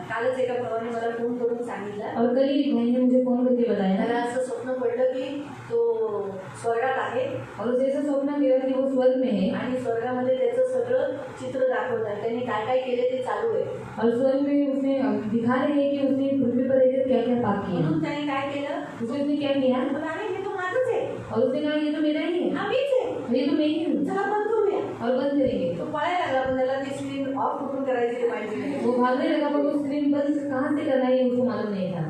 कालच एका भावाने मला फोन करून सांगितलं, और कल ही एक भाई ने मुझे फोन करके बताया त्याला असं स्वप्न पडलं की तो स्वर्गात आहे और उसे ऐसा स्वप्न किया कि वो स्वर्ग में है आणि स्वर्गामध्ये त्याचं सगळं चित्र दाखवत आहे. त्यांनी काय काय केले ते चालू आहे. और स्वर्ग में उसने दिखा रहे हैं कि उसने पृथ्वी पर रहकर क्या क्या पाप किए. म्हणून त्याने काय केलं, उसने क्या किया मला अरे हे तो माझंच आहे, और उसने कहा ये तो मेरा ही है, हा मीच आहे, ये तो मैं ही हूँ, चला बंद करूया. और बंद करेंगे. तो पळायला लागला, पण त्याला ती स्क्रीन ऑफ कुठून करायची ते माहिती नाही. वो भागने लगा पर वो स्क्रीन बंद कहाँ से करना है ये उसको मालूम नहीं था.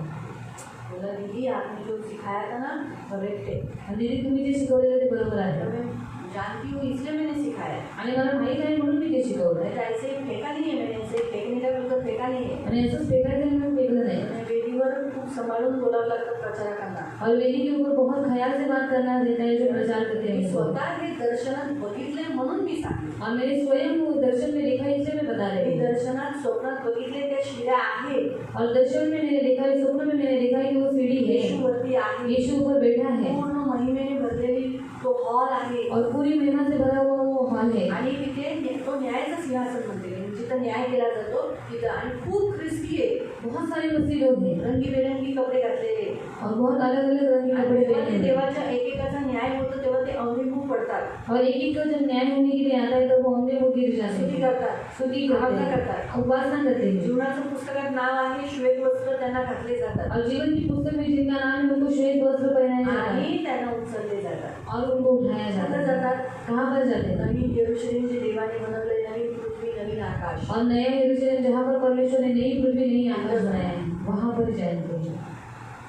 बोला दीदी आपने जो सिखाया था ना करेक्ट है, और दीदी तुम्ही जे शिकवलेलं ते बरोबर आहे. मैं जानती हूँ इसलिए मैंने सिखाया. आणि मला माहीत आहे म्हणून मी ते शिकवलं. नहीं तो ऐसे फेंका नहीं है मैंने, ऐसे फेंकने का बिल्कुल फेंका नहीं है. आणि असंच फेकायचं म्हणून फेकलं नाही. मैंने वेदीवर खूप सांभाळून बोलावं लागतं प्रचारकांना. और वेदी के ऊपर बहुत ख्याल से बात करना देता है जो प्रचार करते मी हैं. स्वतः हे दर्शनात बघितले म्हणून मी सांगते. और मेरे स्वयं वो दर्शन में देखा इसलिए मैं बता रही मी हूँ. दर्शनात स्वप्नात बघितले त्या शिड्या आहेत, और दर्शन में मैंने देखा है, स्वप्न में मैंने देखा है कि वो सीढ़ी है, येशूवरती आहे, यीशु ऊपर बैठा है पूर्ण महिमेने भरलेली तो हॉल आहे और पूरी महिमा से भरा हुआ वो हॉल है. आणि तिथे तो न्यायाचं सिंहासन म्हणते, जिथं न्याय केला जातो तिथं. आणि खूप ख्रिस्ती आहे, बहुत सारे मसीह लोग हैं रंगीबेरंगी कपडे घातलेले. और बहुत अलग अलग रंग के आणि कपड़े जेव्हा पहने ते हैं. देवाच्या एकेकाचा न्याय होतो तेव्हा ते अवनीभूत पडतात, और एक एक का जब न्याय होने के लिए आता है तो वो हमने वो गिर जाते स्तुती हैं, करतात, स्तुति प्रार्थना करते करतात. हैं, उपासना करते हैं. जीवनाचं पुस्तकात नाव आहे, श्वेत वस्त्र त्यांना घातले जातात और जीवन की पुस्तक में जिनका नाम है उनको श्वेत वस्त्र पहनाया जाता है आणि त्यांना उचलले जातात. और उनको उठाया जाता कुठं है. जातात? कहाँ पर जाते हैं? नवीन यरूशलेम जे देवाने बनवलंय, नवीन पृथ्वी नवीन आकाश, और नया यरूशलेम जहाँ पर परमेश्वर ने नई पृथ्वी नई आकाश बनाया है वहाँ पर जाएंगे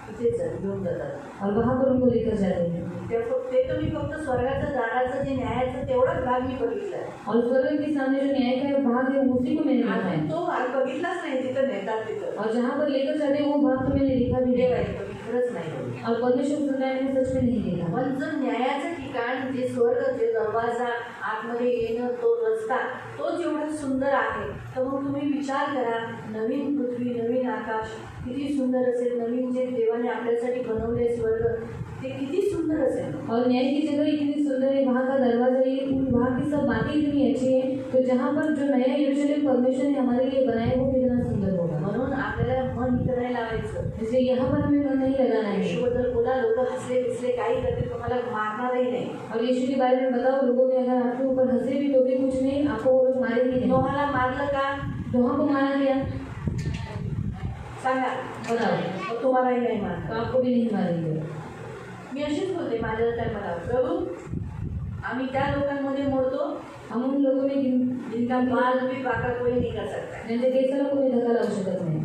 तिथेच घेऊन जातात. और वहाँ पर उनको लेकर जाते हैं. ते तर मी फक्त स्वर्गाचं दाराचं जे न्यायाचं तेवढाच भाग मी बघितलाय. और स्वर्ग के सामने जो न्याय का भाग है उसी को मैंने देखा आणि है. तो भाग बघितलाच नाही, तिथं नेतात तिथं. और जहाँ पर लेकर जाते हैं वो भाग तो मैंने देखा भी देव नहीं. आहे, तो खरंच नाही बघितलं. और परमेश्वर सुनना मैंने सच में नहीं देखा. पण जर न्यायाचं ठिकाण जे स्वर्ग, जे दरवाजा, आतमध्ये येणं तो रस्ता, तो जेवढा सुंदर आहे, तर मग तुम्ही विचार करा, नवीन पृथ्वी नवीन आकाश किती सुंदर असेल. नवीन जे देवाने आपल्यासाठी बनवले स्वर्ग ते किती सुंदर असेल. और न्याय की जगह इतनी सुंदर है, वहाँ का दरवाजा ये वहाँ की सब बातें इतनी अच्छी है. तो जहाँ पर जो नया यरूशलेम परमेश्वर ने हमारे लिए बनाया वो कितना सुंदर होगा. म्हणून आपल्याला मन इथं नाही लावायचं. इसलिए यहाँ पर हमें मन नहीं लगाना है. येशूबद्दल बोला, लोक हसले बिसले काही करतील, तुम्हाला मारणारही नाही. और यीशु के बारे में बताओ, लोगों ने अगर आपके ऊपर हंसे भी तो भी कुछ नहीं, आपको वो लोग मारेंगे नहीं. नोहाला मारलं का? नोहा को मारा गया, सांगा, बताओ, मग तुम्हालाही नाही तो मारणार. आपको भी नहीं मारेंगे. मी अशीच बोलते माझ्या टायमाला, प्रभू आम्ही त्या लोकांमध्ये मोडतो हम उन लोगों में जिनका बाल भी पाका कोई नहीं कर सकता, ज्यांच्या केसाला कोणी धक्का लावू शकत नाही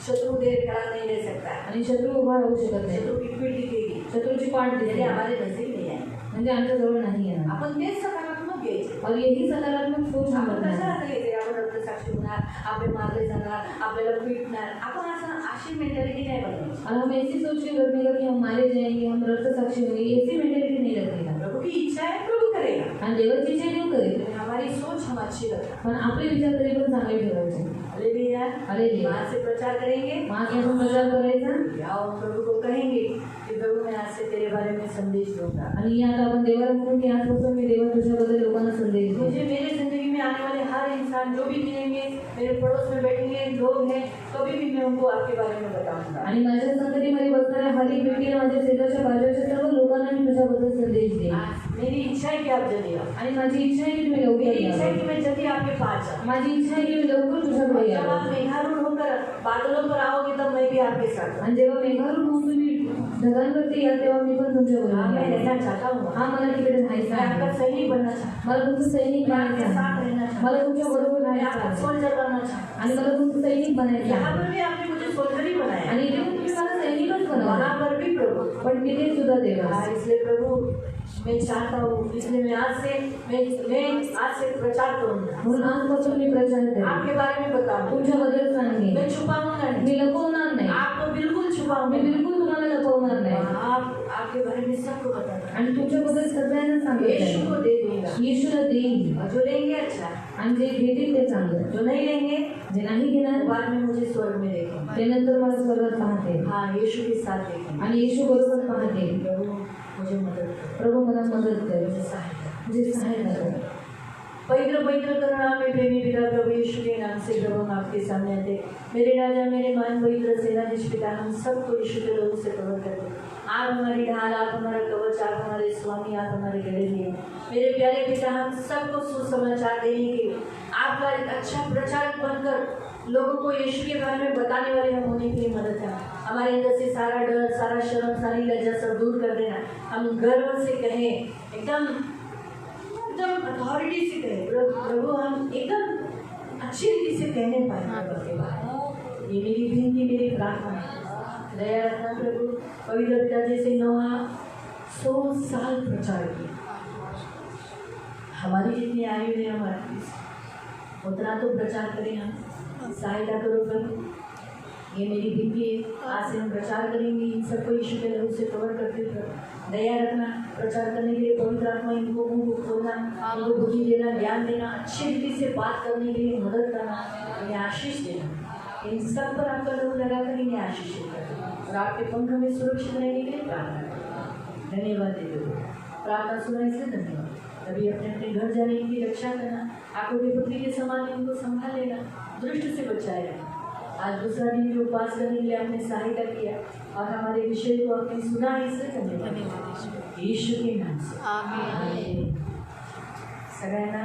शत्रु देर खड़ा नहीं रह सकता, आणि शत्रू उभा राहू शकत नाही. शत्रु की पीठ दिखेगी, शत्रूची पाठ म्हणजे दिसते हमारे नजदीक नहीं आहे. म्हणजे आमच्या जवळ नाही येणार. आपण तेच सकारात्मक घ्यायचे. और यही सकारात्मक सोच हम आपण रखना कशा है. घ्यायचे, आपण रक्तसाक्षी होणार, आपले मारले जाणार, आपल्याला पिटणार, आपण असं अशी मेंटॅलिटी नाही बनवायची. और हम ऐसी सोच के रखने का कि हम मारे जाएंगे, हम रक्त साक्षी होंगे, ऐसी मेंटेलिटी नहीं रखेगा. प्रभु की इच्छा है, प्रभु करेगा. आणि देवाची इच्छा देव करेल, हमारी सोच हम अच्छी रखना. पण आपले विचार तरी पण चांगले ठेवायचे. हालेलुया. हालेलुया. वहाँ से प्रचार करेंगे, वहाँ से हम प्रचार करायचा आओ प्रभु को कहेंगे कि प्रभु मैं आज से तेरे बारे में संदेश दूंगा. आणि आता आपण देवाला म्हणून की आजपासून मी देवा तुझ्याबद्दल लोकांना संदेश देईन. मुझे मेरे जिंदगी में आने वाले हर इंसान जो भी मिलेंगे, मेरे पड़ोस में बैठेंगे लोग हैं, कभी भी मैं उनको आपके बारे में बताऊंगा. आणि माझ्या संगतीमध्ये बसणाऱ्या हर एक व्यक्तीला, माझ्या शेजारच्या बाजूच्या सर्व लोकांना मी तुझ्याबद्दल संदेश देईन. मेरी इच्छा है कि आप जल्दी आओ. आणि माझी इच्छा आहे की तुम्ही मेरी लवकर इच्छा है यावं. कि मैं जल्दी आपके पास जाऊं. माझी इच्छा आहे की मी लवकर तुझ्याकडे जब आप यावं. मेघारूढ़ होकर बादलों पर आओगे तब मैं भी आपके साथ हूँ. आणि जेव्हा मेघारूढ होऊन तुम्ही ढगांवरती याल तेव्हा मी पण तुमच्याबरोबर हाँ, मैं येईन. रहना चाहता हूँ. हा मला तिकडे राहायचं मैं आपका आहे. सैनिक बनना चाहता हूँ. मला तुमचं सैनिक मैं आपके बनायचं साथ आहे. रहना चाहता मला हूँ. तुमच्या बरोबर मैं राहायचं आपका आहे. सोल्जर बनना चाहता हूँ. आणि मला तुमचं सैनिक बनायचं यहाँ आहे. पर भी आपने मुझे सोल्जर ही बनाया. आणि इथे पण तुम्ही मला सैनिकच बनवला. वहाँ पर भी प्रभु. पण तिथे सुद्धा देवा. हाँ, इसलिए प्रभु मैं चाहता हूँ, इसलिए मैं आज से प्रचार करूँगा. म्हणून आजपासून मी प्रचार करेन. आपके बारे में बताऊंगा. तुमच्याबद्दल सांगेन. मैं छुपाऊंगा नहीं. मी लपवणार नाही. आपको बिल्कुल मी छुपाऊंगा. बिलकुल तुम्हाला लपवणार नाही. आप आपके बारे में सब सबको बताना आणि तुझ्याबद्दल सगळ्यांना यीशु को सांगितलं दे दूंगा येशूला देईन और जो लेंगे अच्छा आणि जे घेतील ते चांगलं जो नहीं लेंगे जे नाही घेणार वो बाद में मुझे स्वर्ग में देखेंगे ते नंतर मला स्वर्गात पाहते हाँ यीशु के साथ देखेंगे आणि येशू बरोबर पाहते प्रभु मुझे मदद करो प्रभू मला मदत कर मुझे सहायता मुझे सहायता कर पवित्र पवित्र करुणा में प्रेमी पिता प्रभु यीशु के नाम से प्रभु हम आपके सामने आते मेरे राजा मेरे मान पवित्र सेना जिस पिता हम सबको यीशु के लोगों से कवर करते आप हमारी ढाल आप हमारा कवच आप हमारे स्वामी आप हमारे गले लिए मेरे प्यारे पिता हम सबको सुसमाचार देने के लिए आपका एक अच्छा प्रचारक बनकर लोगों को यीशु के बारे में बताने वाले हम होने के लिए मदद करना हमारे अंदर से सारा डर सारा शर्म सारी लज्जा सब दूर कर देना हम गर्व से कहें एकदम अथॉरिटी से कहें प्रभु हम एकदम अच्छी रीति से कहने पाए ये मेरी विनती मेरी प्रार्थना है दया रखना प्रभु पवित्र पिता जैसे नोहा 100 साल प्रचार किया हमारी जितनी आयु है हमारी उतना तो प्रचार करें हम सहायता करो प्रभु ये मेरी विनती है आज से हम प्रचार करेंगे इन सबको यीशु के लहू से कवर करते हुए दया रखना प्रचार करने के लिए पवित्र आत्मा इनको उनको खोलना इनको बुद्धि देना ज्ञान देना अच्छी रीति से बात करने के लिए मदद करना इन्हें आशीष देना इन सब पर आपका लोग लगाकर इन्हें आशीष करना और आपके पंख में सुरक्षित रहने के लिए प्रार्थना करना धन्यवाद देते हुए प्रार्थना सुना इसलिए धन्यवाद तभी अपने अपने घर जाने की रक्षा करना आंखों के पुत्री के समान इनको संभाल लेना दुष्ट से बचाए रखना आज दूसरा दिन भी उपवास करने के लिए आपने सहायता किया और हमारे विषय को आपने सुना इसलिए धन्यवाद यीशु के नाम से आमीन सगळ्यांना